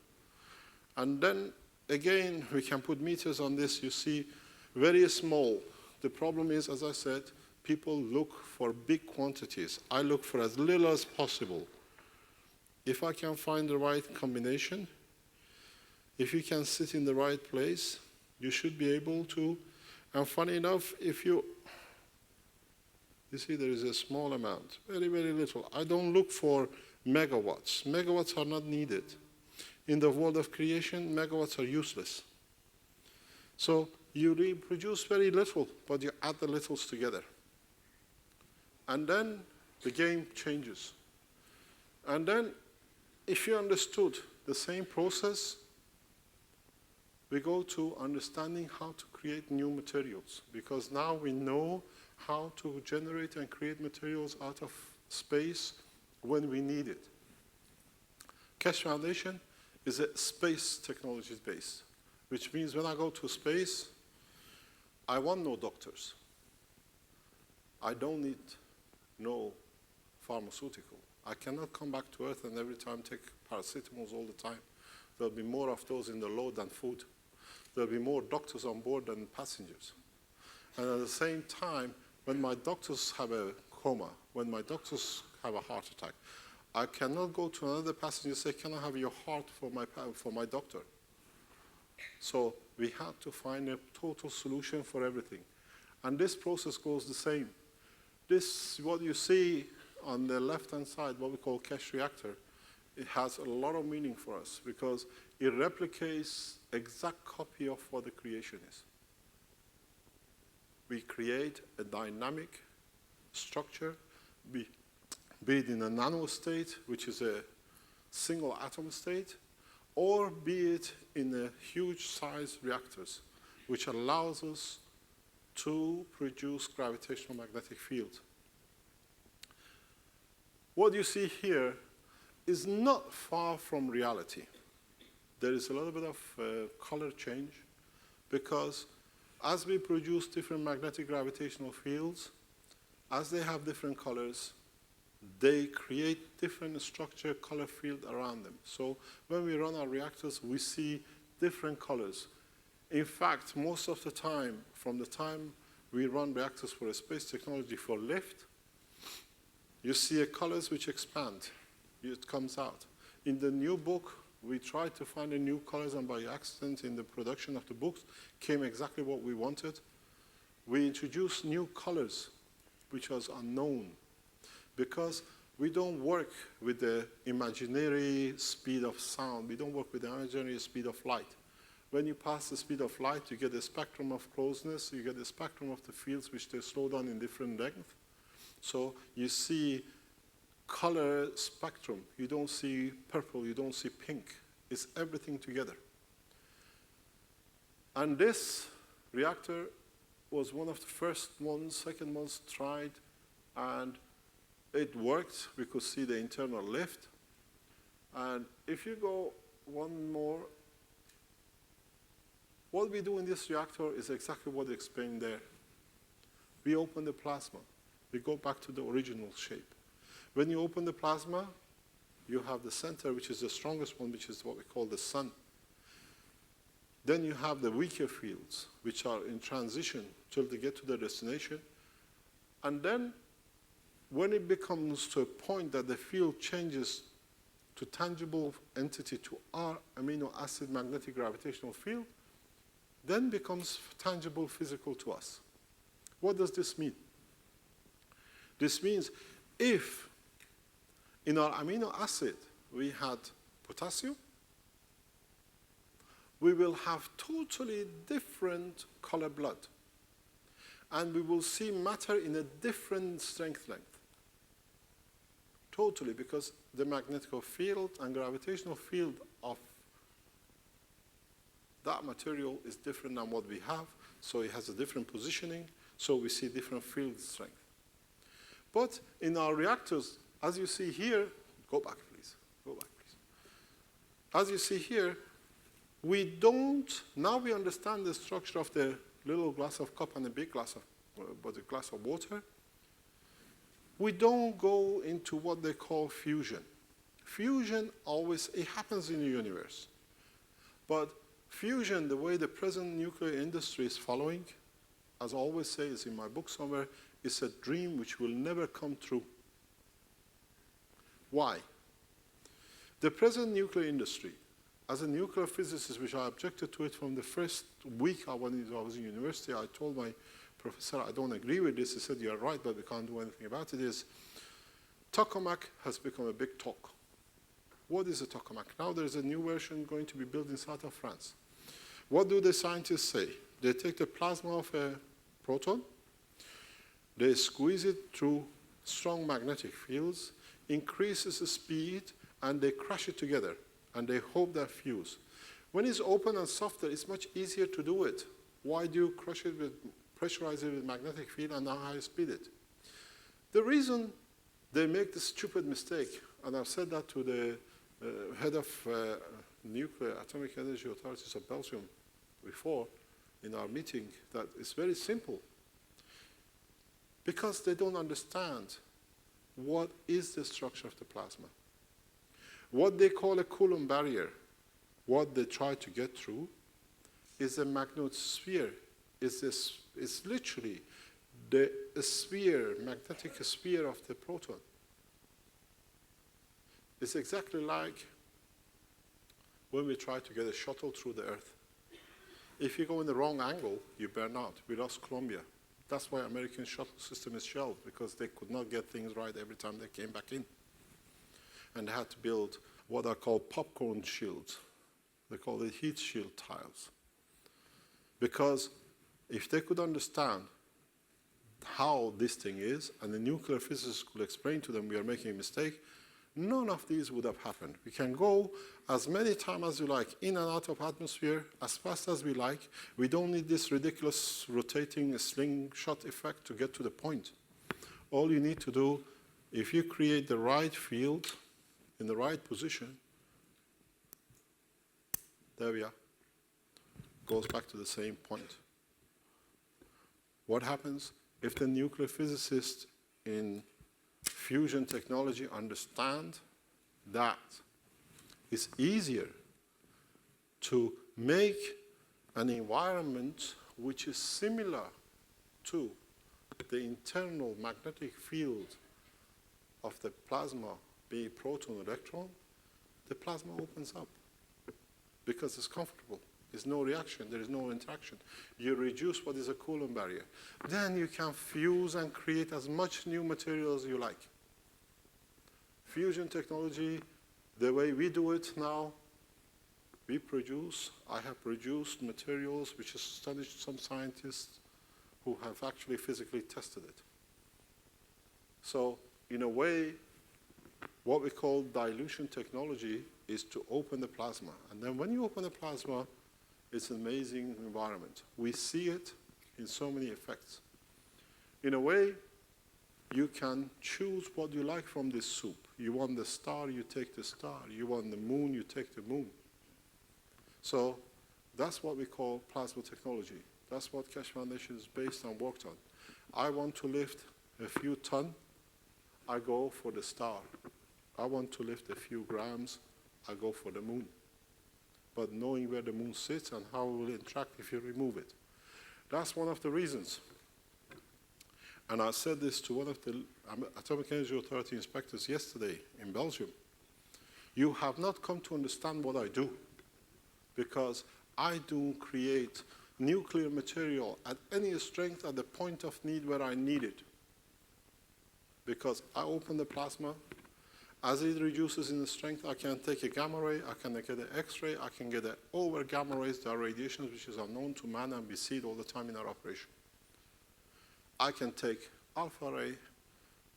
And then, again, we can put meters on this. You see very small. The problem is, as I said, people look for big quantities. I look for as little as possible. If I can find the right combination, if you can sit in the right place, you should be able to. And funny enough, if you see there is a small amount, very, very little. I don't look for megawatts. Megawatts are not needed. In the world of creation, megawatts are useless. So you reproduce very little, but you add the littles together. And then the game changes. And then if you understood the same process, we go to understanding how to create new materials, because now we know how to generate and create materials out of space when we need it. Keshe Foundation is a space technologies base, which means when I go to space, I want no doctors. I don't need no pharmaceutical. I cannot come back to Earth and every time take paracetamols all the time. There'll be more of those in the load than food. There'll be more doctors on board than passengers. And at the same time, when my doctors have a coma, when my doctors have a heart attack, I cannot go to another passenger and say, can I have your heart for my doctor? So we had to find a total solution for everything. And this process goes the same. This, what you see on the left-hand side, what we call Keshe Reactor, it has a lot of meaning for us because it replicates exact copy of what the creation is. We create a dynamic structure, be it in a nano state, which is a single atom state, or be it in a huge size reactors, which allows us to produce gravitational magnetic field. What you see here is not far from reality. There is a little bit of color change because as we produce different magnetic gravitational fields, as they have different colors, they create different structure, color field around them. So when we run our reactors, we see different colors. In fact, most of the time, from the time we run reactors for a space technology for lift, you see colors which expand. It comes out. In the new book, we tried to find a new colors, and by accident in the production of the books came exactly what we wanted. We introduced new colors, which was unknown, because we don't work with the imaginary speed of sound. We don't work with the imaginary speed of light. When you pass the speed of light, you get a spectrum of closeness, you get a spectrum of the fields which they slow down in different length. So you see color spectrum. You don't see purple, you don't see pink. It's everything together. And this reactor was one of the first ones, second ones tried, and it worked. We could see the internal lift. And if you go one more, what we do in this reactor is exactly what I explained there. We open the plasma. We go back to the original shape. When you open the plasma, you have the center, which is the strongest one, which is what we call the sun. Then you have the weaker fields, which are in transition till they get to their destination. And then when it becomes to a point that the field changes to tangible entity to our amino acid magnetic gravitational field, then becomes tangible physical to us. What does this mean? This means if in our amino acid we had potassium, we will have totally different color blood. And we will see matter in a different strength length. Totally, because the magnetic field and gravitational field of that material is different than what we have, so it has a different positioning, so we see different field strength. But in our reactors, as you see here, go back please, go back please. As you see here, we don't, now we understand the structure of the little glass of cup and the big glass of, but a glass of water. We don't go into what they call fusion. Fusion always, it happens in the universe. But fusion, the way the present nuclear industry is following, as I always say, it's in my book somewhere, it's a dream which will never come true. Why? The present nuclear industry, as a nuclear physicist, which I objected to it from the first week I was in university, I told my professor, I don't agree with this. He said, you're right, but we can't do anything about it, is tokamak has become a big talk. What is a tokamak? Now there's a new version going to be built in south of France. What do the scientists say? They take the plasma of a proton, they squeeze it through strong magnetic fields, increases the speed, and they crush it together, and they hope that fuse. When it's open and softer, it's much easier to do it. Why do you crush it with, pressurize it with magnetic field and now high speed it? The reason they make this stupid mistake, and I've said that to the head of nuclear atomic energy authorities of Belgium before in our meeting, that it's very simple. Because they don't understand what is the structure of the plasma. What they call a Coulomb barrier, what they try to get through, is a magnetosphere. It's literally the sphere, magnetic sphere of the proton. It's exactly like when we try to get a shuttle through the Earth. If you go in the wrong angle, you burn out. We lost Columbia. That's why American shuttle system is shelved, because they could not get things right every time they came back in. And they had to build what are called popcorn shields. They call it heat shield tiles. Because if they could understand how this thing is, and the nuclear physicists could explain to them we are making a mistake, none of these would have happened. We can go as many times as you like, in and out of atmosphere, as fast as we like. We don't need this ridiculous rotating slingshot effect to get to the point. All you need to do, if you create the right field in the right position, there we are. Goes back to the same point. What happens if the nuclear physicists in fusion technology understand that it's easier to make an environment which is similar to the internal magnetic field of the plasma, be it proton or electron, the plasma opens up because it's comfortable. There's no reaction, there is no interaction. You reduce what is a Coulomb barrier. Then you can fuse and create as much new material as you like. Fusion technology, the way we do it now, we produce, I have produced materials which has studied some scientists who have actually physically tested it. So in a way, what we call dilution technology is to open the plasma. And then when you open the plasma, it's an amazing environment. We see it in so many effects. In a way, you can choose what you like from this soup. You want the star, you take the star. You want the moon, you take the moon. So that's what we call plasma technology. That's what Keshe Foundation is based on, worked on. I want to lift a few ton, I go for the star. I want to lift a few grams, I go for the moon. But knowing where the moon sits and how it will interact if you remove it. That's one of the reasons. And I said this to one of the Atomic Energy Authority inspectors yesterday in Belgium. You have not come to understand what I do, because I do create nuclear material at any strength at the point of need where I need it. Because I open the plasma, as it reduces in the strength, I can take a gamma ray, I can get an X-ray, I can get an over gamma rays. There are radiations which is unknown to man, and we see it all the time in our operation. I can take alpha ray,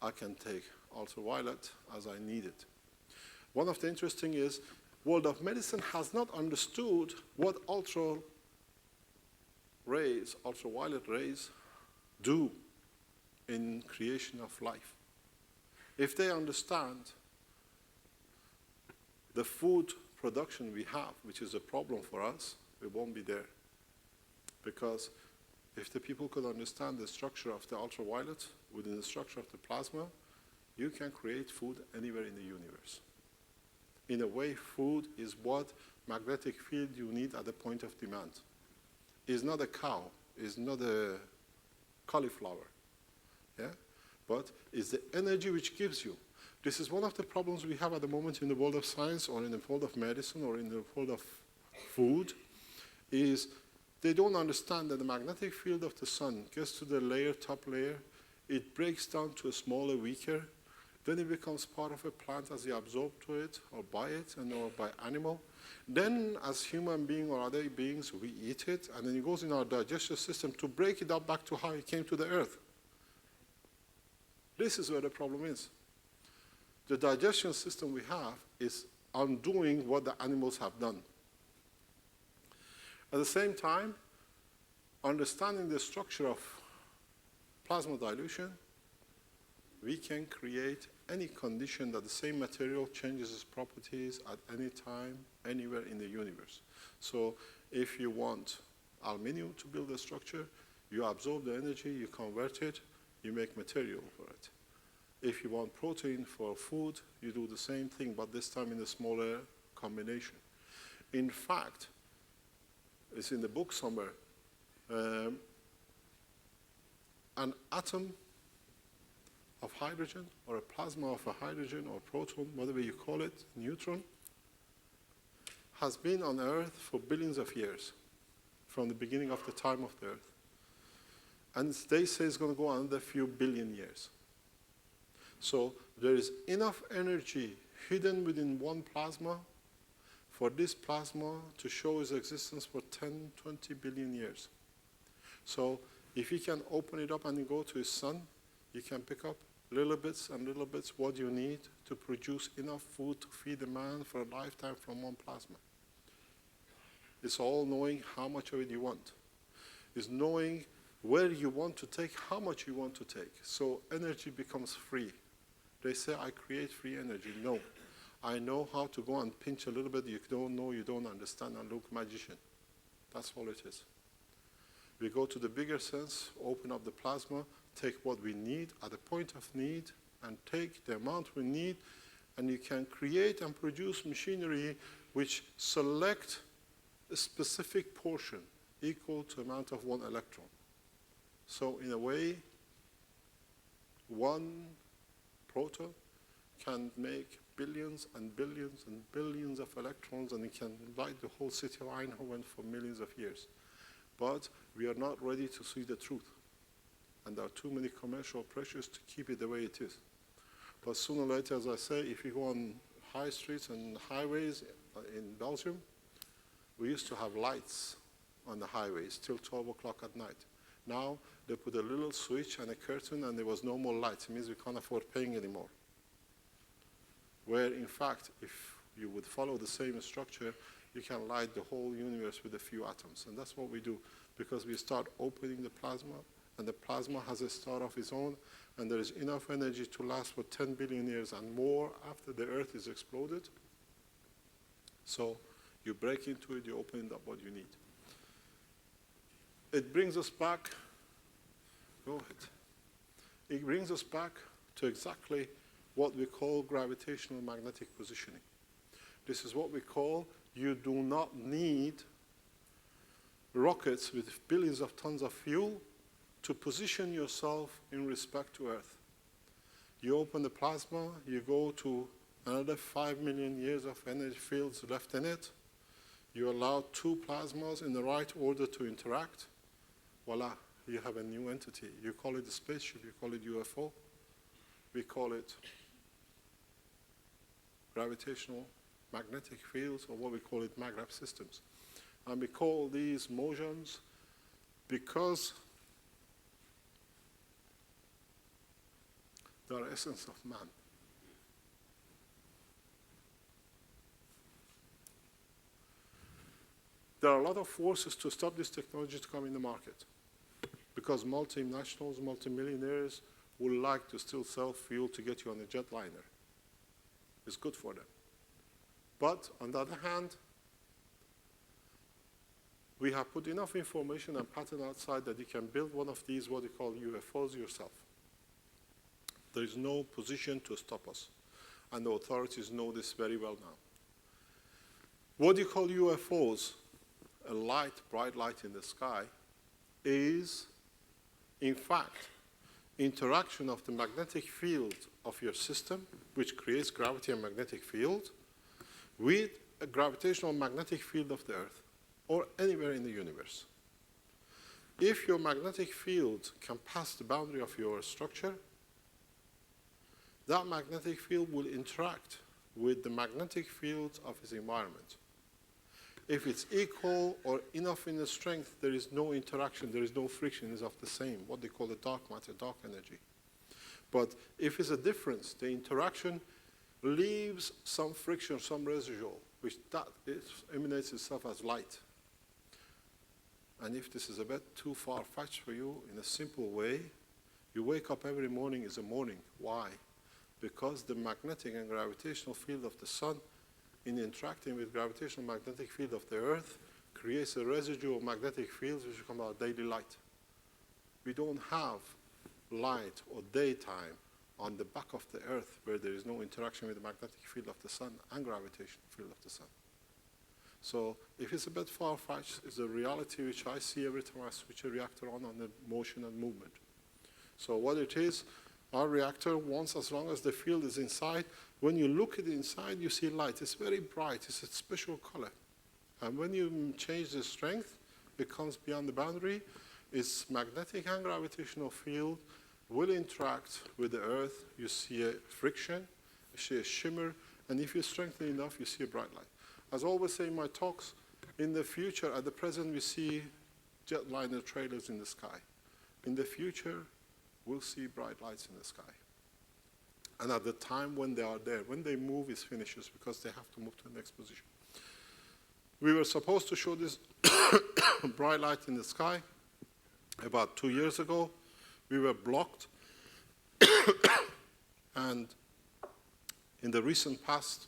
I can take ultraviolet as I need it. One of the interesting is, world of medicine has not understood what ultraviolet rays do in creation of life. If they understand the food production we have, which is a problem for us, we won't be there. Because if the people could understand the structure of the ultraviolet within the structure of the plasma, you can create food anywhere in the universe. In a way, food is what magnetic field you need at the point of demand. It's not a cow, it's not a cauliflower. Yeah? But it's the energy which gives you. This is one of the problems we have at the moment in the world of science or in the world of medicine or in the world of food, is they don't understand that the magnetic field of the sun gets to the layer, top layer, it breaks down to a smaller, weaker, then it becomes part of a plant as you absorb to it or by it and or by animal. Then as human being or other beings, we eat it, and then it goes in our digestive system to break it up back to how it came to the earth. This is where the problem is. The digestion system we have is undoing what the animals have done. At the same time, understanding the structure of plasma dilution, we can create any condition that the same material changes its properties at any time, anywhere in the universe. So if you want aluminium to build a structure, you absorb the energy, you convert it, you make material for it. If you want protein for food, you do the same thing, but this time in a smaller combination. In fact, it's in the book somewhere, an atom of hydrogen or a plasma of a hydrogen or proton, whatever you call it, neutron, has been on Earth for billions of years, from the beginning of the time of the Earth. And they say it's going to go another few billion years. So there is enough energy hidden within one plasma for this plasma to show its existence for 10, 20 billion years. So if you can open it up and you go to the sun, you can pick up little bits and little bits what you need to produce enough food to feed a man for a lifetime from one plasma. It's all knowing how much of it you want. It's knowing where you want to take, how much you want to take. So energy becomes free. They say, I create free energy. No. I know how to go and pinch a little bit. You don't know, you don't understand, and look, magician. That's all it is. We go to the bigger sense, open up the plasma, take what we need at the point of need, and take the amount we need, and you can create and produce machinery which select a specific portion equal to the amount of one electron. So in a way, one proton can make billions and billions and billions of electrons, and it can light the whole city of Eindhoven for millions of years. But we are not ready to see the truth. And there are too many commercial pressures to keep it the way it is. But sooner or later, as I say, if you go on high streets and highways in Belgium, we used to have lights on the highways till 12 o'clock at night. Now, they put a little switch and a curtain, and there was no more lights. It means we can't afford paying anymore. Where, in fact, if you would follow the same structure, you can light the whole universe with a few atoms. And that's what we do, because we start opening the plasma, and the plasma has a star of its own, and there is enough energy to last for 10 billion years and more after the Earth is exploded. So you break into it, you open up what you need. It brings us back, go ahead. It brings us back to exactly what we call gravitational magnetic positioning. This is what we call, you do not need rockets with billions of tons of fuel to position yourself in respect to Earth. You open the plasma, you go to another 5 million years of energy fields left in it. You allow two plasmas in the right order to interact. Voila, you have a new entity. You call it a spaceship, you call it UFO. We call it gravitational magnetic fields, or what we call it maglev systems. And we call these motions because they are the essence of man. There are a lot of forces to stop this technology to come in the market, because multinationals, multimillionaires would like to still sell fuel to get you on a jetliner. It's good for them. But on the other hand, we have put enough information and pattern outside that you can build one of these, what we call UFOs, yourself. There is no position to stop us. And the authorities know this very well now. What you call UFOs, a light, bright light in the sky, is In fact, interaction of the magnetic field of your system, which creates gravity and magnetic field, with a gravitational magnetic field of the Earth, or anywhere in the universe. If your magnetic field can pass the boundary of your structure, that magnetic field will interact with the magnetic field of its environment. If it's equal or enough in the strength, there is no interaction, there is no friction, it's of the same, what they call the dark matter, dark energy. But if it's a difference, the interaction leaves some friction, some residual, which emanates itself as light. And if this is a bit too far-fetched for you, in a simple way, you wake up every morning is a morning. Why? Because the magnetic and gravitational field of the sun, in interacting with gravitational magnetic field of the Earth, creates a residual magnetic field which becomes our daily light. We don't have light or daytime on the back of the Earth where there is no interaction with the magnetic field of the sun and gravitational field of the sun. So if it's a bit far-fetched, it's a reality which I see every time I switch a reactor on the motion and movement. So what it is, our reactor wants, as long as the field is inside, when you look at the inside, you see light. It's very bright. It's a special color. And when you change the strength, it comes beyond the boundary. Its magnetic and gravitational field will interact with the Earth. You see a friction, you see a shimmer, and if you strengthen enough, you see a bright light. As I always say in my talks, in the future, at the present, we see jetliner trailers in the sky. In the future, we'll see bright lights in the sky. And at the time when they are there, when they move, it finishes because they have to move to the next position. We were supposed to show this bright light in the sky about 2 years ago. We were blocked. And in the recent past,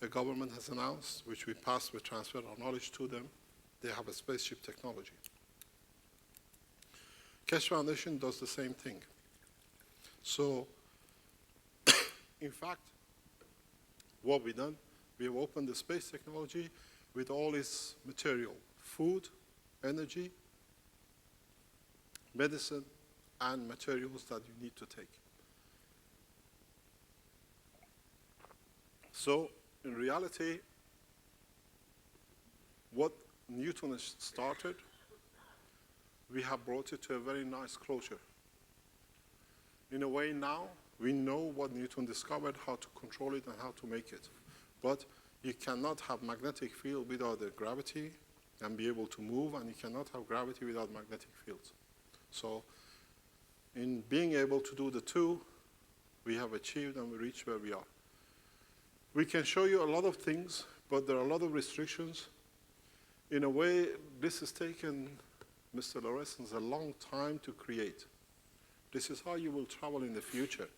the government has announced, which we passed with transfer of knowledge to them, they have a spaceship technology. Keshe Foundation does the same thing. So, in fact, what we've done, we have opened the space technology with all its material, food, energy, medicine, and materials that you need to take. So, in reality, what Newton has started, we have brought it to a very nice closure. In a way now, we know what Newton discovered, how to control it and how to make it. But you cannot have magnetic field without the gravity and be able to move, and you cannot have gravity without magnetic fields. So in being able to do the two, we have achieved and we reached where we are. We can show you a lot of things, but there are a lot of restrictions. In a way, this has taken Mr. Lorenz a long time to create. This is how you will travel in the future.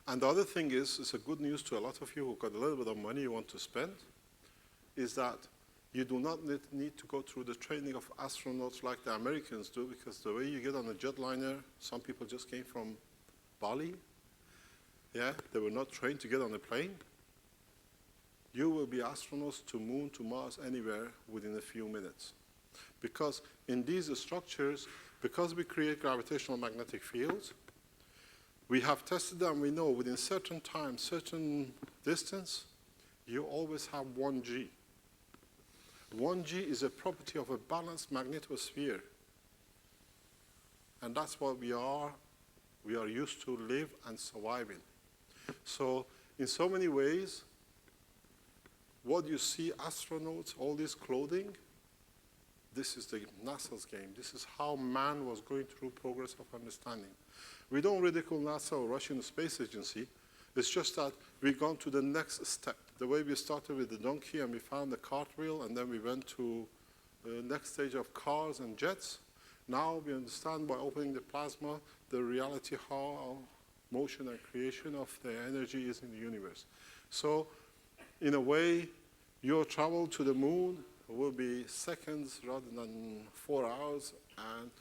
And the other thing is, it's a good news to a lot of you who've got a little bit of money you want to spend, is that you do not need to go through the training of astronauts like the Americans do, because the way you get on a jetliner, some people just came from Bali. Yeah, they were not trained to get on a plane. You will be astronauts to Moon, to Mars, anywhere within a few minutes. Because in these structures, because we create gravitational magnetic fields, we have tested them, we know within certain time, certain distance, you always have 1G. 1G is a property of a balanced magnetosphere. And that's what we are used to live and survive in. So in so many ways, what you see astronauts, all this clothing, this is the NASA's game. This is how man was going through progress of understanding. We don't ridicule NASA or Russian Space Agency. It's just that we've gone to the next step. The way we started with the donkey and we found the cartwheel, and then we went to the next stage of cars and jets. Now we understand by opening the plasma the reality how motion and creation of the energy is in the universe. So in a way, your travel to the moon will be seconds rather than 4 hours, and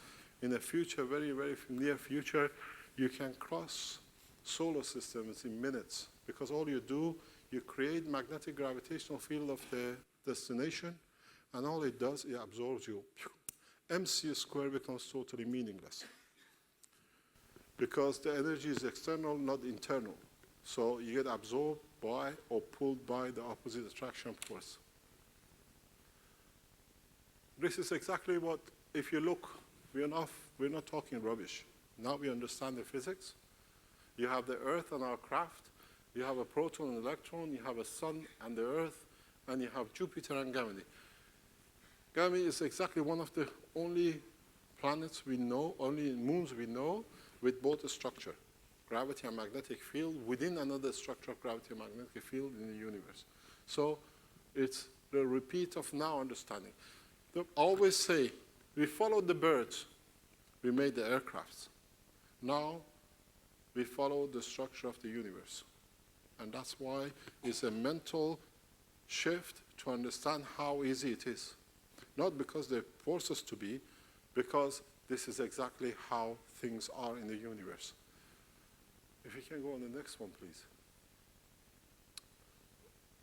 in the future, very, very near future, you can cross solar systems in minutes, because all you do, you create magnetic gravitational field of the destination, and all it does, it absorbs you mc squared becomes totally meaningless. Because the energy is external, not internal. So you get absorbed by or pulled by the opposite attraction force. This is exactly what, if you look, we're not talking rubbish. Now we understand the physics. You have the Earth and our craft. You have a proton and electron. You have a sun and the Earth. And you have Jupiter and Ganymede. Ganymede is exactly one of the only planets we know, only moons we know, with both a structure, gravity and magnetic field, within another structure of gravity and magnetic field in the universe. So it's the repeat of now understanding. They always say, we followed the birds, we made the aircrafts. Now we follow the structure of the universe. And that's why it's a mental shift to understand how easy it is. Not because they force us to be, because this is exactly how things are in the universe. If you can go on the next one, please.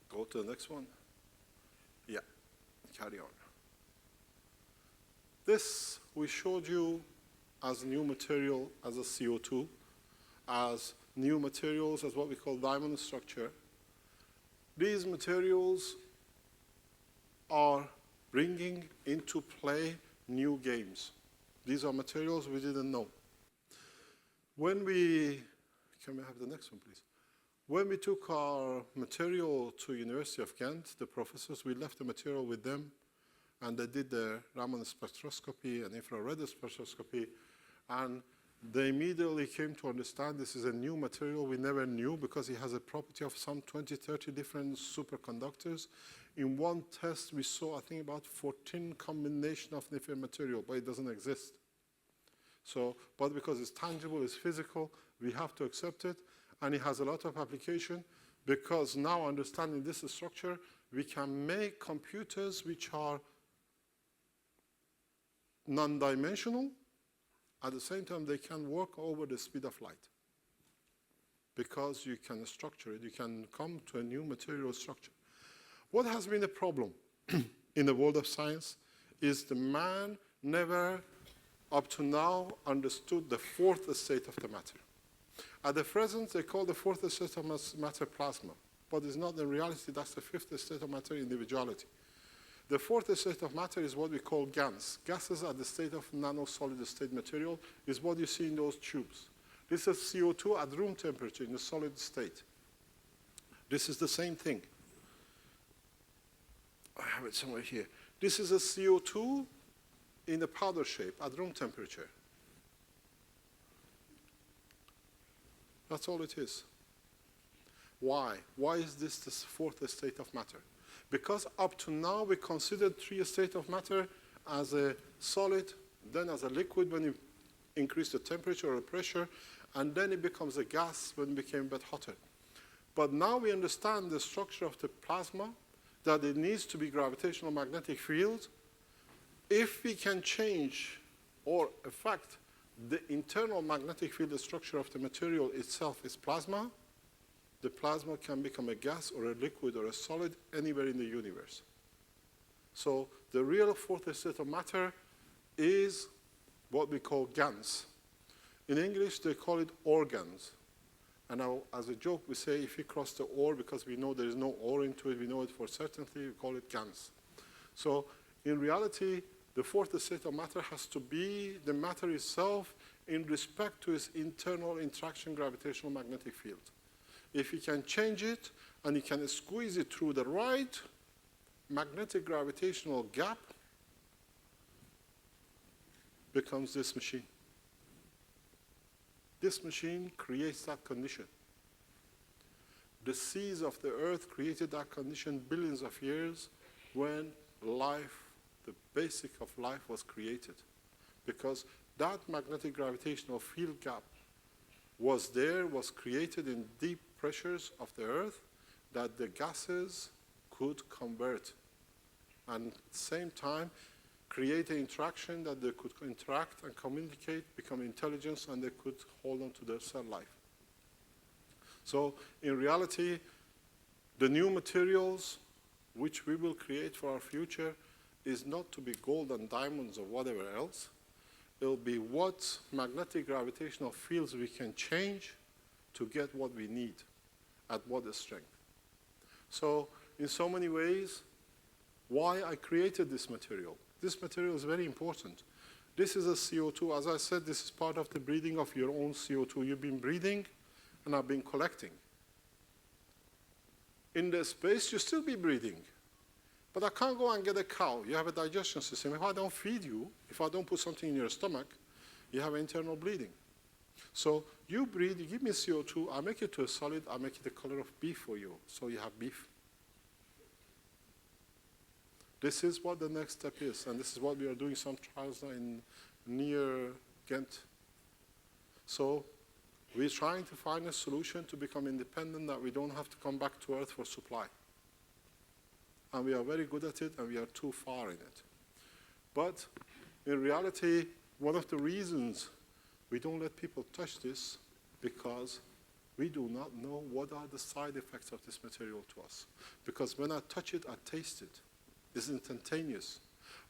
Go to the next one. Yeah, carry on. This we showed you as new material, as a CO2, as new materials, as what we call diamond structure. These materials are bringing into play new games. These are materials we didn't know. When we, can we have the next one, please? When we took our material to University of Ghent, the professors, we left the material with them, and they did the Raman spectroscopy and infrared spectroscopy, and they immediately came to understand this is a new material we never knew because it has a property of some 20, 30 different superconductors. In one test, we saw, I think, about 14 combinations of different material, but it doesn't exist. So, but because it's tangible, it's physical, we have to accept it, and it has a lot of application because now understanding this structure, we can make computers which are non-dimensional. At the same time, they can work over the speed of light because you can structure it. You can come to a new material structure. What has been the problem in the world of science is the man never, up to now, understood the fourth state of the matter. At the present, they call the fourth state of matter plasma, but it's not in reality. That's the fifth state of matter, individuality. The fourth state of matter is what we call GANs. Gases at the state of nanosolid state material is what you see in those tubes. This is CO2 at room temperature in the solid state. This is the same thing. I have it somewhere here. This is a CO2 in the powder shape at room temperature. That's all it is. Why? Why is this the fourth state of matter? Because up to now, we considered three states of matter as a solid, then as a liquid when you increase the temperature or pressure, and then it becomes a gas when it became a bit hotter. But now we understand the structure of the plasma, that it needs to be gravitational magnetic field. If we can change or affect the internal magnetic field structure of the material itself is plasma, the plasma can become a gas or a liquid or a solid anywhere in the universe. So the real fourth state of matter is what we call GANs. In English, they call it organs. And now, as a joke, we say if you cross the or, because we know there is no or into it, we know it for certainty, we call it GANs. So in reality, the fourth state of matter has to be the matter itself in respect to its internal interaction gravitational magnetic field. If you can change it and you can squeeze it through the right magnetic gravitational gap, becomes this machine. This machine creates that condition. The seas of the earth created that condition billions of years when life, the basic of life, was created. Because that magnetic gravitational field gap was there, was created in deep pressures of the earth that the gases could convert. And at the same time, create an interaction that they could interact and communicate, become intelligence, and they could hold on to their cell life. So in reality, the new materials which we will create for our future is not to be gold and diamonds or whatever else. It'll be what magnetic gravitational fields we can change to get what we need at what strength. So in so many ways, why I created this material. This material is very important. This is a CO2. As I said, this is part of the breathing of your own CO2. You've been breathing, and I've been collecting. In the space, you still be breathing. But I can't go and get a cow. You have a digestion system. If I don't feed you, if I don't put something in your stomach, you have internal bleeding. So you breathe, you give me CO2, I make it to a solid, I make it the color of beef for you. So you have beef. This is what the next step is, and this is what we are doing some trials now in near Ghent. So we're trying to find a solution to become independent, that we don't have to come back to Earth for supply. And we are very good at it, and we are too far in it. But in reality, one of the reasons we don't let people touch this, because we do not know what are the side effects of this material to us. Because when I touch it, I taste it. It's instantaneous.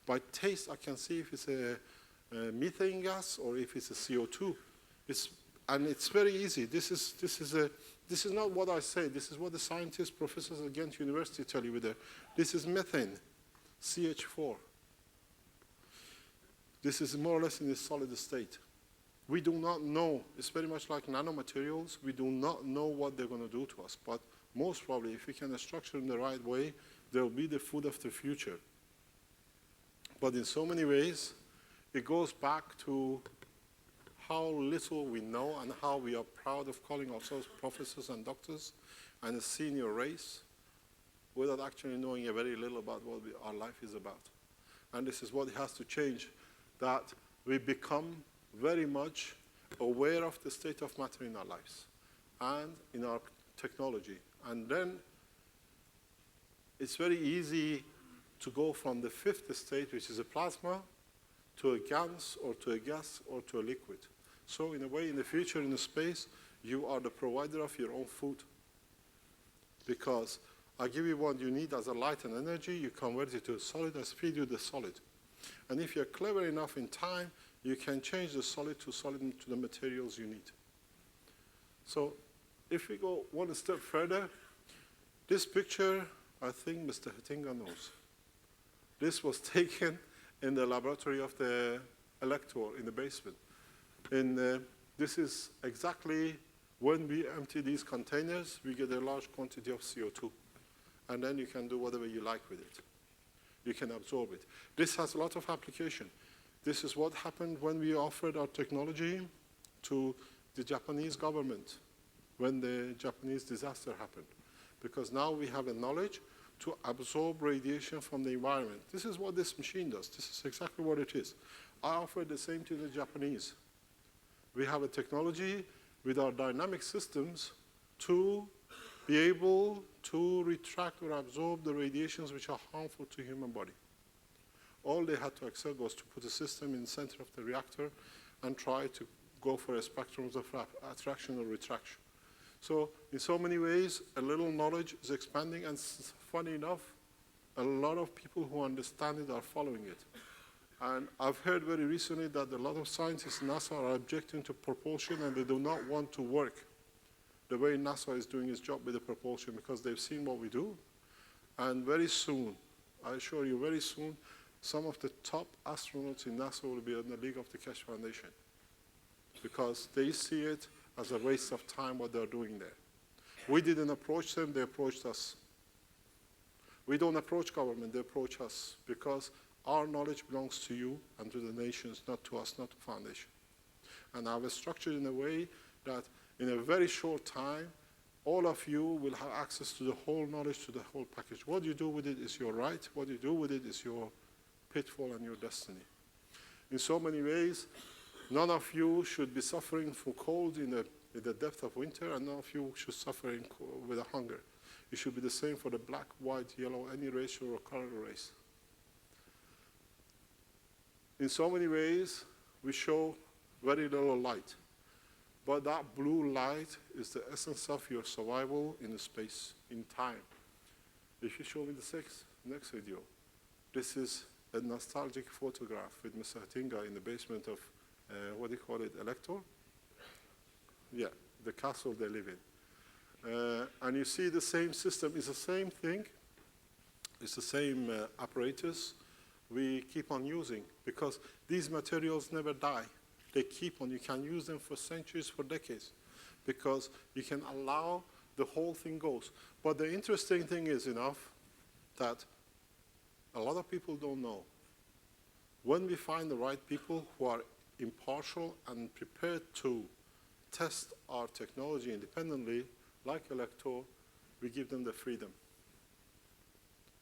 By taste, I can see if it's a methane gas or if it's a CO2. And it's very easy. This is not what I say. This is what the scientists, professors at Ghent University tell you. This is methane, CH4. This is more or less in a solid state. We do not know. It's very much like nanomaterials. We do not know what they're going to do to us. But most probably, if we can structure in the right way, they'll be the food of the future. But in so many ways, it goes back to how little we know and how we are proud of calling ourselves professors and doctors and a senior race without actually knowing a very little about what our life is about. And this is what has to change, that we become very much aware of the state of matter in our lives and in our technology. And then it's very easy to go from the fifth state, which is a plasma, to a gas or to a liquid. So in a way, in the future, in the space, you are the provider of your own food. Because I give you what you need as a light and energy, you convert it to a solid, I feed you the solid. And if you're clever enough in time, you can change the solid to the materials you need. So if we go one step further, this picture, I think Mr. Hettinga knows. This was taken in the laboratory of the Elektor in the basement. This is exactly when we empty these containers, we get a large quantity of CO2. And then you can do whatever you like with it. You can absorb it. This has a lot of application. This is what happened when we offered our technology to the Japanese government when the Japanese disaster happened. Because now we have the knowledge to absorb radiation from the environment. This is what this machine does. This is exactly what it is. I offered the same to the Japanese. We have a technology with our dynamic systems to be able to retract or absorb the radiations which are harmful to human body. All they had to accept was to put a system in the center of the reactor and try to go for a spectrum of attraction or retraction. So in so many ways, a little knowledge is expanding, and funny enough, a lot of people who understand it are following it. And I've heard very recently that a lot of scientists in NASA are objecting to propulsion, and they do not want to work the way NASA is doing its job with the propulsion, because they've seen what we do. And very soon, I assure you, very soon, some of the top astronauts in NASA will be in the League of the Keshe Foundation, because they see it as a waste of time what they're doing there. We didn't approach them, they approached us. We don't approach government, they approach us, because our knowledge belongs to you and to the nations, not to us, not to foundation. And I have structured in a way that in a very short time, all of you will have access to the whole knowledge, to the whole package. What you do with it is your right, what you do with it is your pitfall and your destiny. In so many ways, none of you should be suffering from cold in the depth of winter, and none of you should suffer with a hunger. It should be the same for the black, white, yellow, any race or color race. In so many ways, we show very little light. But that blue light is the essence of your survival in space, in time. If you show me the next video, this is a nostalgic photograph with Mr. Hatinga in the basement of, what do you call it, Elektor? Yeah, the castle they live in. And you see the same system. It's the same thing. It's the same apparatus we keep on using, because these materials never die. They keep on. You can use them for centuries, for decades, because you can allow the whole thing goes. But the interesting thing is enough that a lot of people don't know. When we find the right people who are impartial and prepared to test our technology independently, like Elektor, we give them the freedom.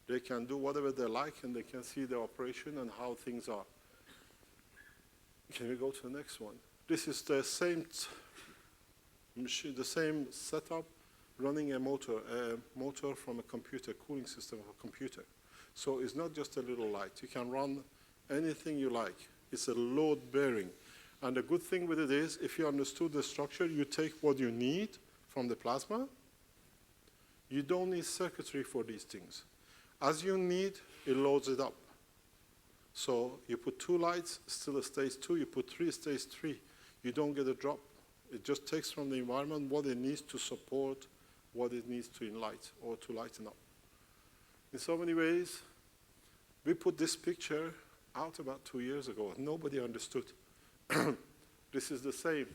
They can do whatever they like, and they can see the operation and how things are. Can we go to the next one? This is the same machine, the same setup, running a motor from a computer, cooling system of a computer. So it's not just a little light. You can run anything you like. It's a load bearing. And the good thing with it is, if you understood the structure, you take what you need from the plasma. You don't need circuitry for these things. As you need, it loads it up. So you put 2 lights, still a stage 2. You put 3, stage 3. You don't get a drop. It just takes from the environment what it needs to support what it needs to enlight or to lighten up. In so many ways, we put this picture out about 2 years ago. Nobody understood. This is the same,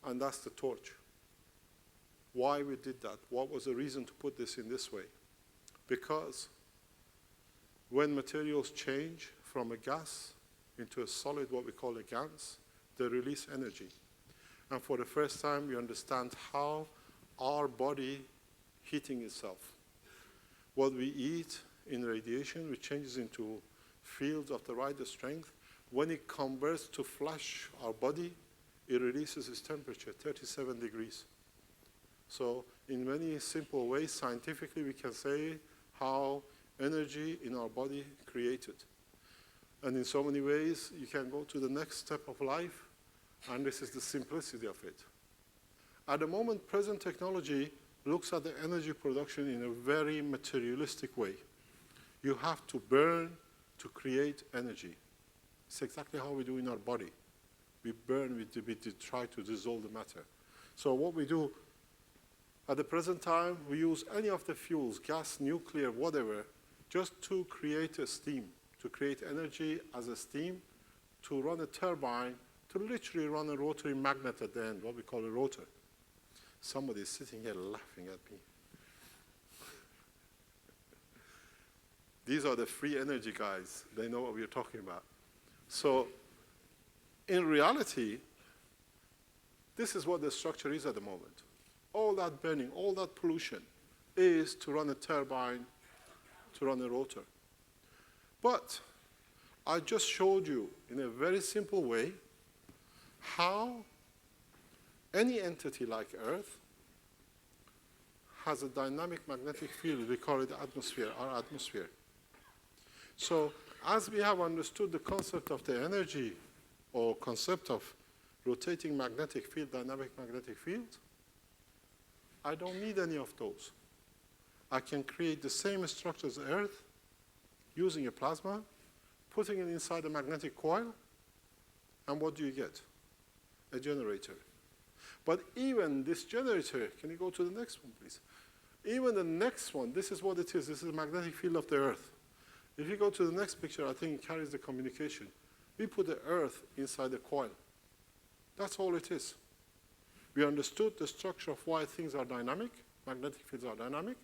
and that's the torch. Why we did that? What was the reason to put this in this way? Because when materials change from a gas into a solid, what we call a GANS, they release energy. And for the first time, we understand how our body heating itself. What we eat in radiation, which changes into fields of the right strength, when it converts to flash our body, it releases its temperature, 37 degrees. So in many simple ways, scientifically, we can say how energy in our body created. And in so many ways, you can go to the next step of life, and this is the simplicity of it. At the moment, present technology looks at the energy production in a very materialistic way. You have to burn to create energy. It's exactly how we do in our body. We burn, we try to dissolve the matter. So what we do at the present time, we use any of the fuels, gas, nuclear, whatever, just to create a steam, to create energy as a steam, to run a turbine, to literally run a rotary magnet at the end, what we call a rotor. Somebody is sitting here laughing at me. These are the free energy guys. They know what we're talking about. So in reality, this is what the structure is at the moment. All that burning, all that pollution is to run a turbine, to run a rotor. But I just showed you in a very simple way how any entity like Earth has a dynamic magnetic field. We call it atmosphere, our atmosphere. So as we have understood the concept of the energy or concept of rotating magnetic field, dynamic magnetic field, I don't need any of those. I can create the same structure as Earth using a plasma, putting it inside a magnetic coil, and what do you get? A generator. But even this generator, can you go to the next one, please? Even the next one, this is what it is. This is the magnetic field of the Earth. If you go to the next picture, I think it carries the communication. We put the Earth inside the coil. That's all it is. We understood the structure of why things are dynamic, magnetic fields are dynamic,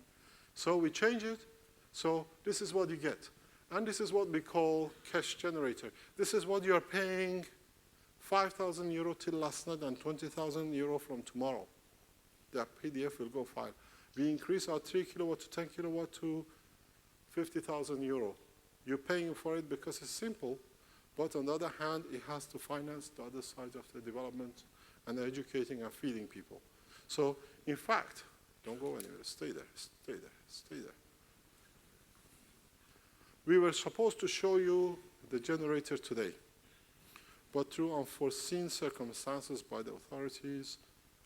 so we change it, so this is what you get. And this is what we call Keshe generator. This is what you are paying 5,000 euro till last night and 20,000 euro from tomorrow. The PDF will go file. We increase our 3 kilowatt to 10 kilowatt to 50,000 euro. You're paying for it because it's simple, but on the other hand, it has to finance the other side of the development and educating and feeding people. So, in fact, don't go anywhere, stay there, stay there, stay there. We were supposed to show you the generator today, but through unforeseen circumstances by the authorities,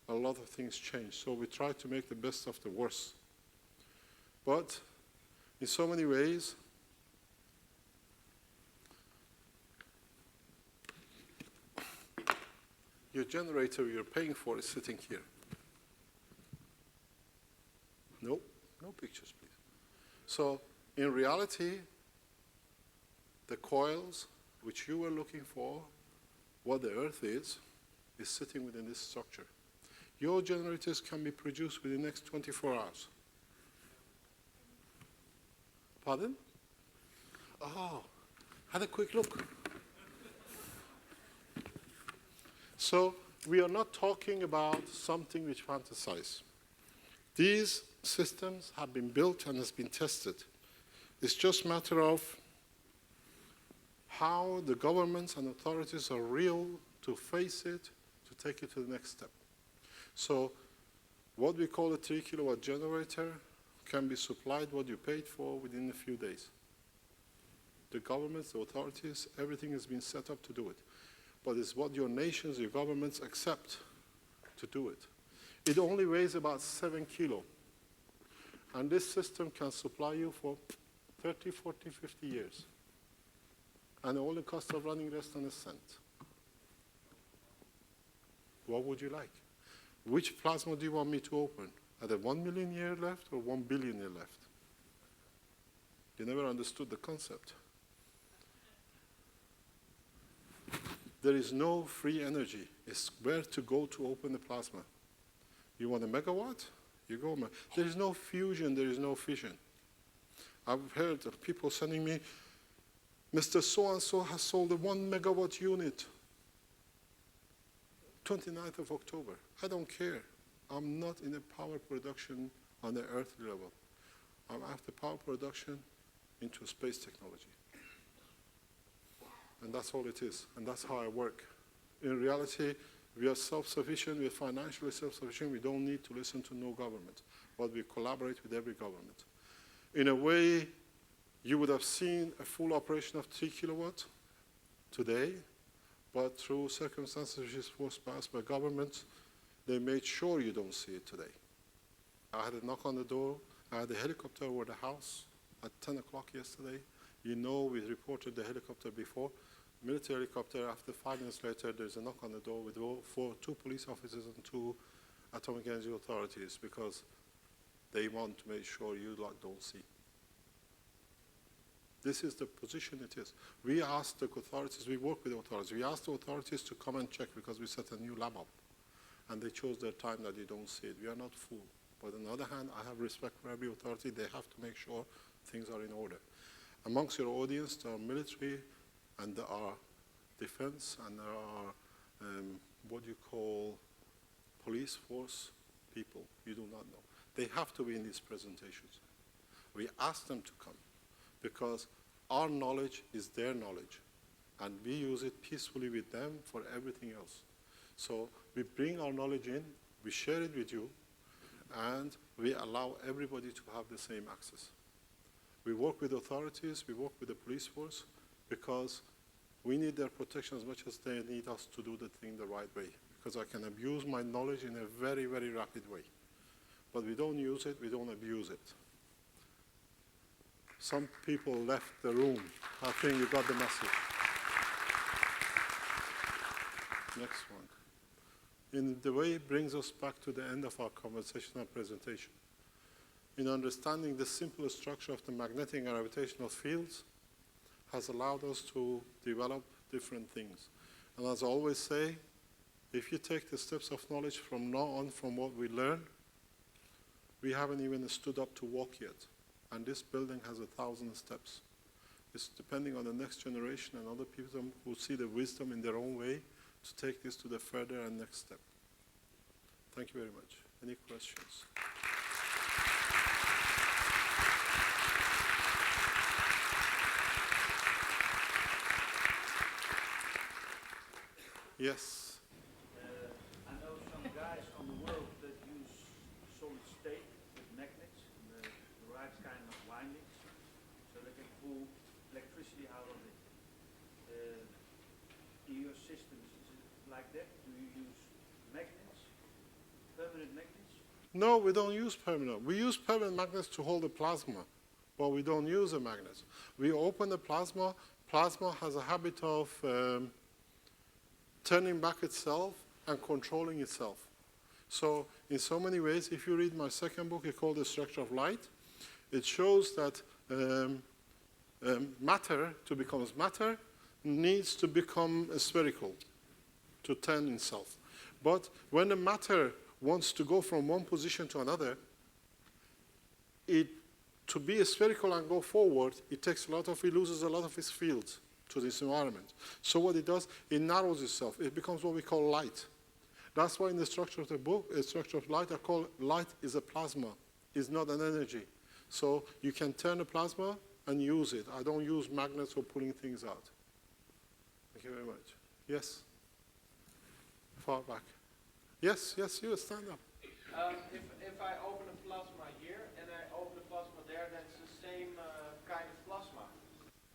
a lot of things changed. So we tried to make the best of the worst. But in so many ways, your generator you're paying for is sitting here. No, no pictures, please. So in reality, the coils which you were looking for, what the Earth is sitting within this structure. Your generators can be produced within the next 24 hours. Pardon? Oh, had a quick look. So we are not talking about something which fantasize. These systems have been built and has been tested. It's just a matter of how the governments and authorities are real to face it, to take it to the next step. So what we call a 3 kilowatt generator can be supplied what you paid for within a few days. The governments, the authorities, everything has been set up to do it. But it's what your nations, your governments accept to do it. It only weighs about 7 kilo. And this system can supply you for 30, 40, 50 years. And the only cost of running less than a cent. What would you like? Which plasma do you want me to open? Are there 1 million year left or 1 billion year left? You never understood the concept. There is no free energy. It's where to go to open the plasma. You want a megawatt? You go. There is no fusion, there is no fission. I've heard of people sending me, Mr. So-and-so has sold a 1 megawatt unit. 29th of October. I don't care. I'm not in a power production on the earthly level. I'm after power production into space technology. And that's all it is. And that's how I work. In reality, we are self-sufficient. We are financially self-sufficient. We don't need to listen to no government. But we collaborate with every government. In a way, you would have seen a full operation of 3 kilowatt today, but through circumstances which is forced passed by governments, they made sure you don't see it today. I had a knock on the door. I had a helicopter over the house at 10 o'clock yesterday. You know, we reported the helicopter before. Military helicopter, after 5 minutes later, there's a knock on the door with 2 police officers and 2 atomic energy authorities because they want to make sure you don't see. This is the position it is. We asked the authorities, we work with the authorities, we asked the authorities to come and check because we set a new lab up. And they chose their time that you don't see it. We are not fooled. But on the other hand, I have respect for every authority. They have to make sure things are in order. Amongst your audience, there are military and there are defense and there are what you call police force people. You do not know. They have to be in these presentations. We ask them to come because our knowledge is their knowledge and we use it peacefully with them for everything else. So we bring our knowledge in, we share it with you, and we allow everybody to have the same access. We work with authorities, we work with the police force, because we need their protection as much as they need us to do the thing the right way. Because I can abuse my knowledge in a very, very rapid way. But we don't use it, we don't abuse it. Some people left the room. I think you got the message. Next one. In the way it brings us back to the end of our conversation and presentation. In understanding the simple structure of the magnetic and gravitational fields has allowed us to develop different things. And as I always say, if you take the steps of knowledge from now on from what we learn, we haven't even stood up to walk yet. And this building has 1,000 steps. It's depending on the next generation and other people who see the wisdom in their own way to take this to the further and next step. Thank you very much. Any questions? Yes. I know some guys on the world that use solid state with magnets, the right kind of windings, so they can pull electricity out of it. In your systems, is it like that? Do you use magnets, permanent magnets? No, we don't use permanent. We use permanent magnets to hold the plasma, but we don't use the magnets. We open the plasma. Plasma has a habit of turning back itself and controlling itself. So in so many ways, if you read my second book, it's called The Structure of Light, it shows that matter, to become matter, needs to become spherical, to turn itself. But when the matter wants to go from one position to another, to be spherical and go forward, it loses a lot of its fields to this environment. So what it does, it narrows itself. It becomes what we call light. That's why in the structure of the book, the structure of light, I call light is a plasma. It's not an energy. So you can turn a plasma and use it. I don't use magnets for pulling things out. Thank you very much. Yes? Far back. Yes, yes, you stand up. If I open a plasma here and I open a plasma there, that's the same kind of plasma.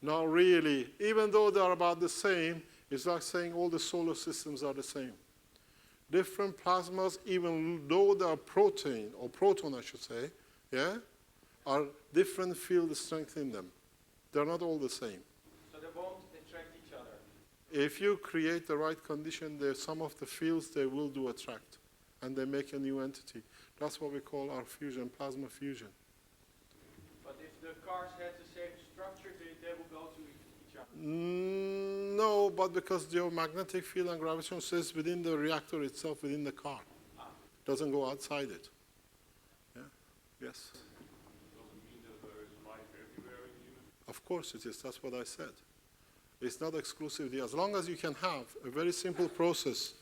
Not really. Even though they are about the same, it's like saying all the solar systems are the same. Different plasmas, even though they are protein, or proton I should say, yeah, are different field strength in them. They're not all the same. So they won't attract each other? If you create the right condition, some of the fields they will do attract, and they make a new entity. That's what we call our fusion, plasma fusion. But if the cars had the same structure, they will go to each other? No, but because the magnetic field and gravitation stays within the reactor itself, within the car. Doesn't go outside it. Yeah? Yes? Doesn't mean that there is life everywhere in the universe? Of course it is. That's what I said. It's not exclusively. As long as you can have a very simple process,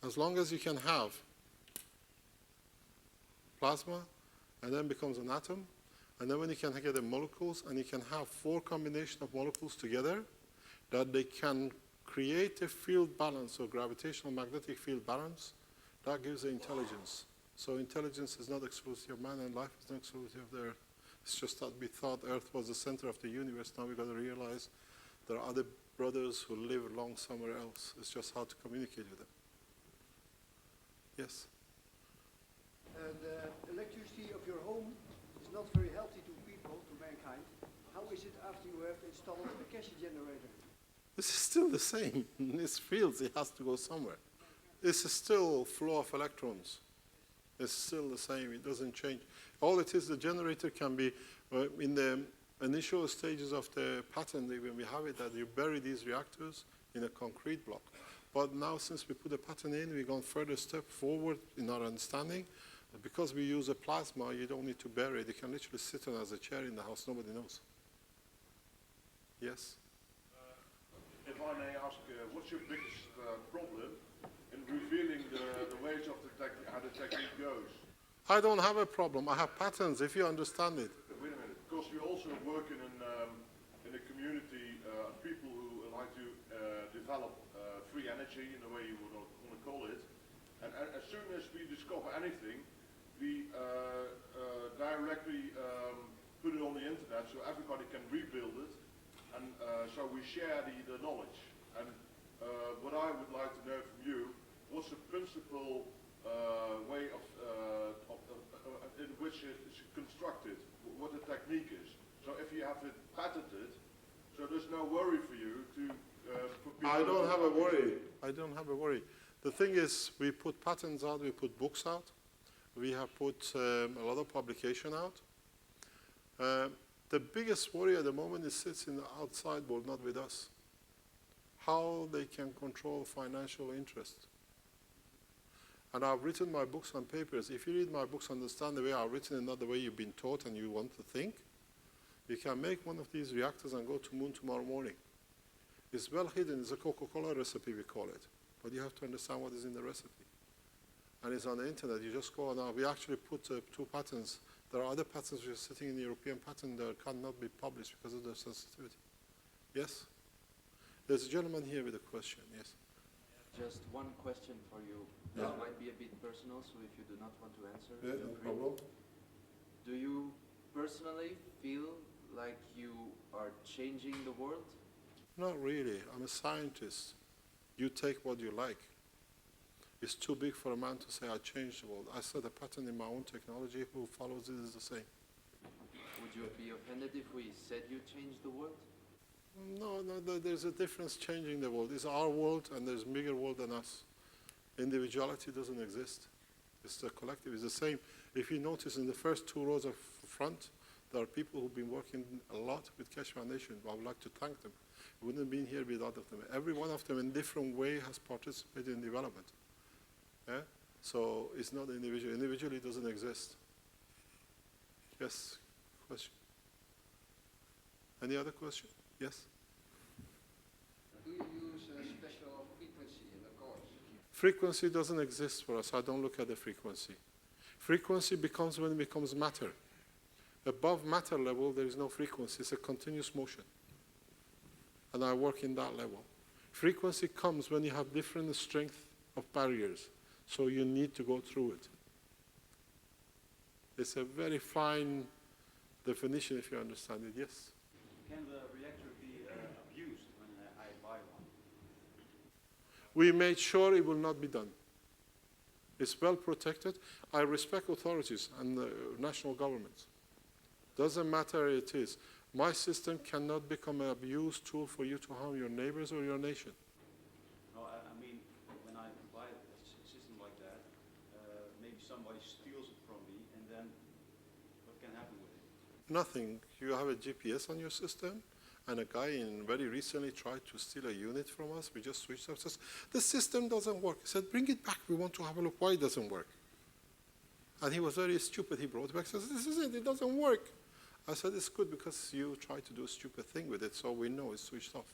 as long as you can have plasma, and then becomes an atom, and then when you can get the molecules, and you can have 4 combinations of molecules together, that they can create a field balance, or gravitational magnetic field balance, that gives the intelligence. So intelligence is not exclusive of man, and life is not exclusive of the Earth. It's just that we thought Earth was the center of the universe. Now we've got to realize there are other brothers who live along somewhere else. It's just how to communicate with them. Yes? The electricity of your home is not very healthy to people, to mankind. How is it after you have installed a Keshe generator? This is still the same. In these fields, it has to go somewhere. This is still flow of electrons. It's still the same. It doesn't change. All it is, the generator can be, in the initial stages of the pattern, when we have it, that you bury these reactors in a concrete block. But now, since we put a pattern in, we've gone further step forward in our understanding. Because we use a plasma, you don't need to bury it. You can literally sit on as a chair in the house. Nobody knows. Yes? If I may ask, what's your biggest problem in revealing the ways of how the technique goes? I don't have a problem. I have patterns, if you understand it. Wait a minute, because we also work in a community of people who like to develop free energy in the way you would want to call it. And as soon as we discover anything, we directly put it on the internet so everybody can rebuild it. And so we share the knowledge. And what I would like to know from you, what's the principal way in which it is constructed, what the technique is. So if you have it patented, so there's no worry for you to... I don't have a worry. I don't have a worry. The thing is, we put patents out, we put books out, we have put a lot of publication out. The biggest worry at the moment is sits in the outside world, not with us. How they can control financial interest. And I've written my books on papers. If you read my books, understand the way I've written and not the way you've been taught and you want to think, you can make one of these reactors and go to moon tomorrow morning. It's well hidden. It's a Coca-Cola recipe, we call it. But you have to understand what is in the recipe. And it's on the internet. You just go on. We actually put 2 patents. There are other patents which are sitting in the European patent that cannot be published because of their sensitivity. Yes? There's a gentleman here with a question. Yes? Just one question for you. Yeah. This might be a bit personal, so if you do not want to answer, Yeah, feel no free. problem. Do you personally feel like you are changing the world? Not really. I'm a scientist. You take what you like. It's too big for a man to say, I changed the world. I set a pattern in my own technology. Who follows it is the same. Would you be offended if we said you changed the world? No, there's a difference changing the world. It's our world and there's a bigger world than us. Individuality doesn't exist. It's the collective. It's the same. If you notice in the first 2 rows of front, there are people who've been working a lot with Keshe Foundation. I would like to thank them. We wouldn't have been here without them. Every one of them in different way has participated in development. Yeah? So it's not individual. Individually doesn't exist. Yes, question? Any other question? Yes? Do you use a special frequency in the course? Frequency doesn't exist for us. I don't look at the frequency. Frequency becomes when it becomes matter. Above matter level, there is no frequency. It's a continuous motion. And I work in that level. Frequency comes when you have different strength of barriers. So you need to go through it. It's a very fine definition if you understand it. Yes? Can the reactor be abused when I buy one? We made sure it will not be done. It's well protected. I respect authorities and national governments. Doesn't matter it is. My system cannot become an abuse tool for you to harm your neighbors or your nation. No, I mean, when I buy a system like that, maybe somebody steals it from me, and then what can happen with it? Nothing. You have a GPS on your system, and a guy very recently tried to steal a unit from us. We just switched off. Says, the system doesn't work. He said, bring it back. We want to have a look why it doesn't work. And he was very stupid. He brought it back. He says, this is it. It doesn't work. I said, it's good because you tried to do a stupid thing with it, so we know it's switched off.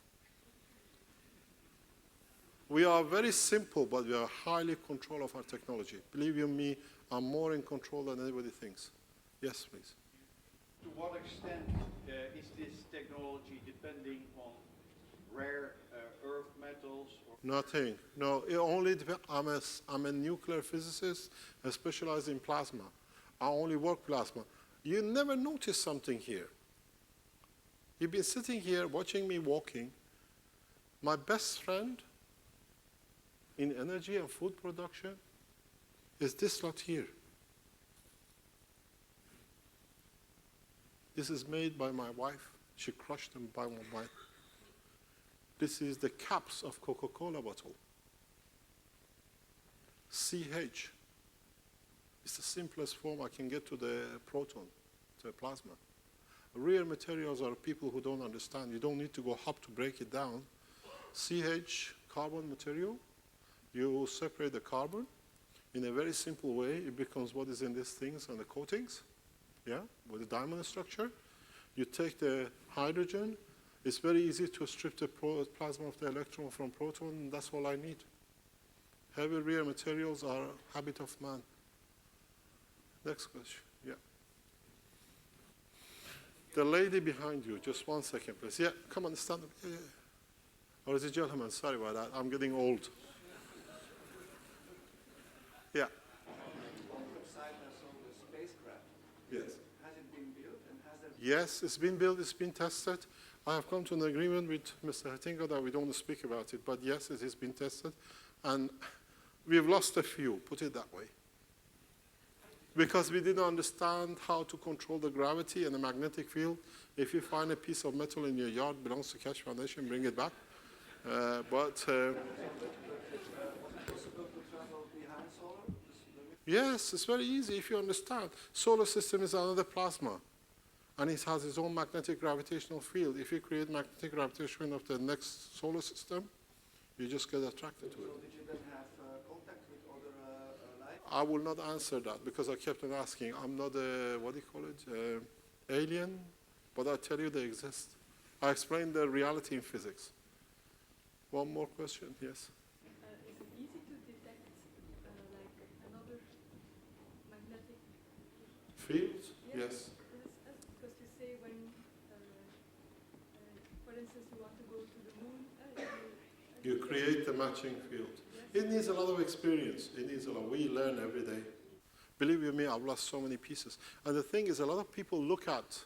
We are very simple, but we are highly in control of our technology. Believe you me, I'm more in control than anybody thinks. Yes, please. To what extent is this technology depending on rare earth metals? Or Nothing. No, it only depends. I'm a nuclear physicist. I specialize in plasma. I only work plasma. You never notice something here. You've been sitting here watching me walking. My best friend in energy and food production is this lot here. This is made by my wife. She crushed them by one bite. This is the caps of Coca-Cola bottle. CH. It's the simplest form I can get to the proton, to the plasma. Rare materials are people who don't understand. You don't need to go up to break it down. CH, carbon material, you separate the carbon. In a very simple way, it becomes what is in these things and the coatings, yeah, with the diamond structure. You take the hydrogen. It's very easy to strip the plasma of the electron from proton, and that's all I need. Heavy rare materials are a habit of man. Next question, yeah. The lady behind you, just 1 second, please. Yeah, come on, stand up. Yeah, yeah. Or is it gentleman? Sorry about that. I'm getting old. Yeah. On the website I saw the spacecraft. Yes. Has it been built and has there Yes, it's been built, it's been tested. I have come to an agreement with Mr. Hettinger that we don't want to speak about it, but yes, it has been tested. And we've lost a few, put it that way. Because we didn't understand how to control the gravity and the magnetic field. If you find a piece of metal in your yard belongs to Keshe Foundation, bring it back. was it possible to travel behind solar? Yes, it's very easy if you understand. Solar system is another plasma, and it has its own magnetic gravitational field. If you create magnetic gravitational field of the next solar system, you just get attracted to it. So did you then have contact with other life? I will not answer that because I kept on asking. I'm not a, what do you call it, alien, but I tell you they exist. I explained the reality in physics. One more question, yes? Is it easy to detect like another magnetic Field? Yes. Because you say when, for instance, you want to go to the moon, You create the matching field. It needs a lot of experience. It needs a lot. We learn every day. Believe you me, I've lost so many pieces. And the thing is, a lot of people look at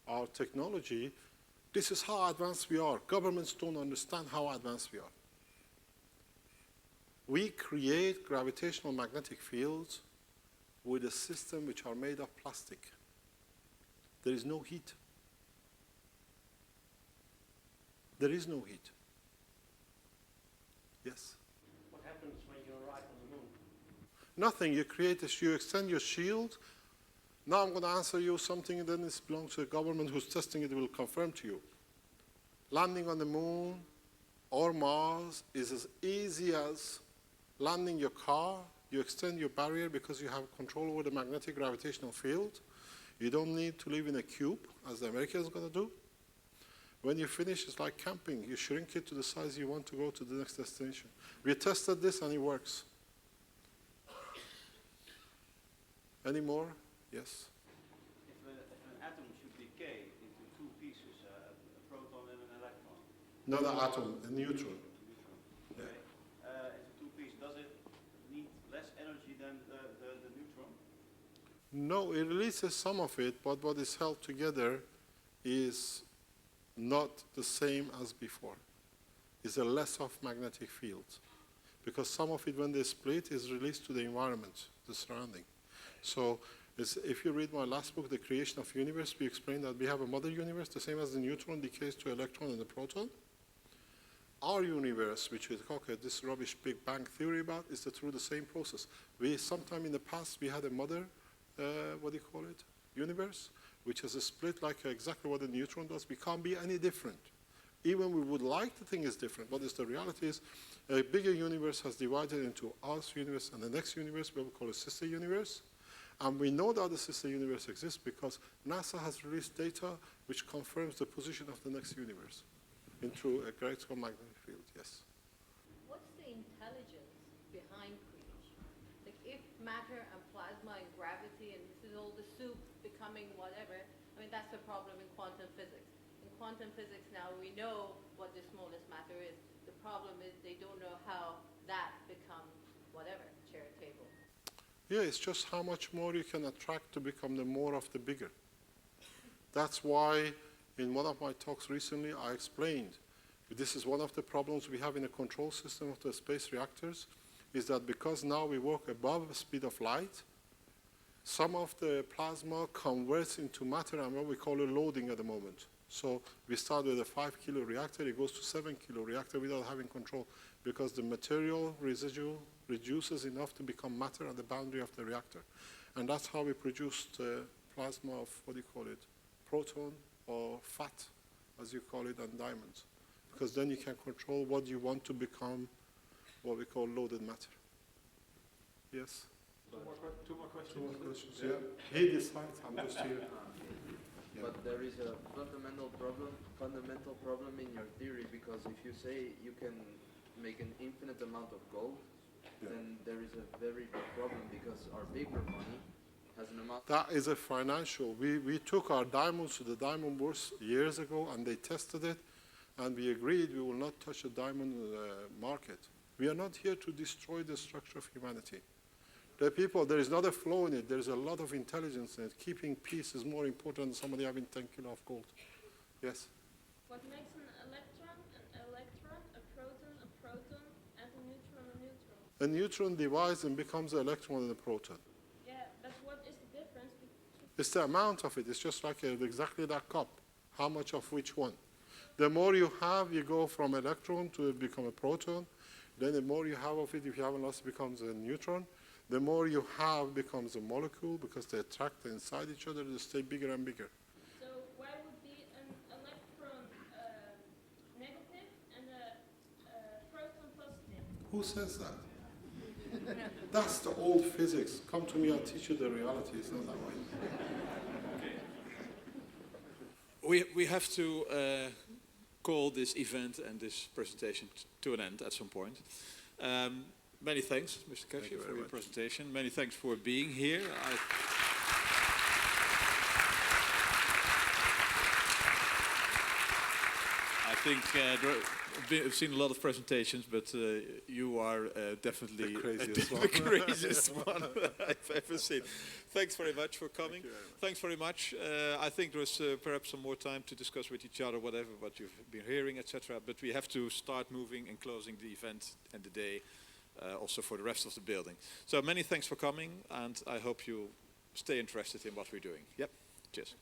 our technology. This is how advanced we are. Governments don't understand how advanced we are. We create gravitational magnetic fields with a system which are made of plastic. There is no heat. There is no heat. Yes? What happens when you arrive on the moon? Nothing. You create this, you extend your shield. Now I'm going to answer you something, and then it belongs to the government who's testing it will confirm to you. Landing on the moon or Mars is as easy as landing your car. You extend your barrier because you have control over the magnetic gravitational field. You don't need to live in a cube, as the Americans are going to do. When you finish, it's like camping. You shrink it to the size you want to go to the next destination. We tested this, and it works. Any more? Yes? If an atom should decay into two pieces, a proton and an electron. Not an atom, a neutron. Okay. Into two pieces, does it need less energy than the neutron? No, it releases some of it, but what is held together is not the same as before. It's a less of magnetic field. Because some of it, when they split, is released to the environment, the surrounding. So if you read my last book, The Creation of Universe, we explain that we have a mother universe, the same as the neutron decays to electron and the proton. Our universe, which we talk this rubbish Big Bang theory about, is through the same process. Sometime in the past, we had a mother, universe, which has a split like exactly what the neutron does. We can't be any different. Even we would like to think it's different, but the reality is a bigger universe has divided into our universe and the next universe, what we call a sister universe. And we know that the sister universe exists because NASA has released data which confirms the position of the next universe through a electromagnetic field, yes. What's the intelligence behind creation? Like if matter and plasma and gravity and this is all the soup becoming whatever, I mean that's the problem in quantum physics. In quantum physics now we know what the smallest matter is. The problem is they don't know how that becomes whatever, chair, table. Yeah, it's just how much more you can attract to become the more of the bigger. That's why in one of my talks recently I explained this is one of the problems we have in the control system of the space reactors is that because now we work above the speed of light, some of the plasma converts into matter and what we call a loading at the moment. So we start with a 5 kilo reactor, it goes to 7 kilo reactor without having control because the material residual reduces enough to become matter at the boundary of the reactor. And that's how we produced plasma of, proton or fat, as you call it, and diamonds. Because then you can control what you want to become, what we call loaded matter. Yes? Two more questions. Two more questions, yeah. He decides, I'm just here. Yeah. But there is a fundamental problem in your theory because if you say you can make an infinite amount of gold, then there is a very big problem because our paper money has an amount. That is a financial. We took our diamonds to the diamond bourse years ago and they tested it and we agreed we will not touch the diamond market. We are not here to destroy the structure of humanity. The people, there is not a flaw in it. There is a lot of intelligence in it. Keeping peace is more important than somebody having 10 kilo of gold. Yes? What makes an electron, a proton, and a neutron? A neutron divides and becomes an electron and a proton. Yeah, but what is the difference? It's the amount of it. It's just like exactly that cup. How much of which one? The more you have, you go from electron to become a proton. Then the more you have of it, if you haven't lost, it becomes a neutron. The more you have becomes a molecule because they attract inside each other, they stay bigger and bigger. So why would be an electron negative and a proton positive? Who says that? That's the old physics. Come to me, I'll teach you the reality. It's not that way. We have to call this event and this presentation to an end at some point. Many thanks, Mr. Keshe, for your presentation. Many thanks for being here. I think I've seen a lot of presentations, but you are definitely the craziest one I've ever seen. Thanks very much for coming. Thanks very much. I think there's perhaps some more time to discuss with each other, whatever, what you've been hearing, etc. But we have to start moving and closing the event and the day. Also for the rest of the building. So many thanks for coming, and I hope you stay interested in what we're doing. Yep, cheers.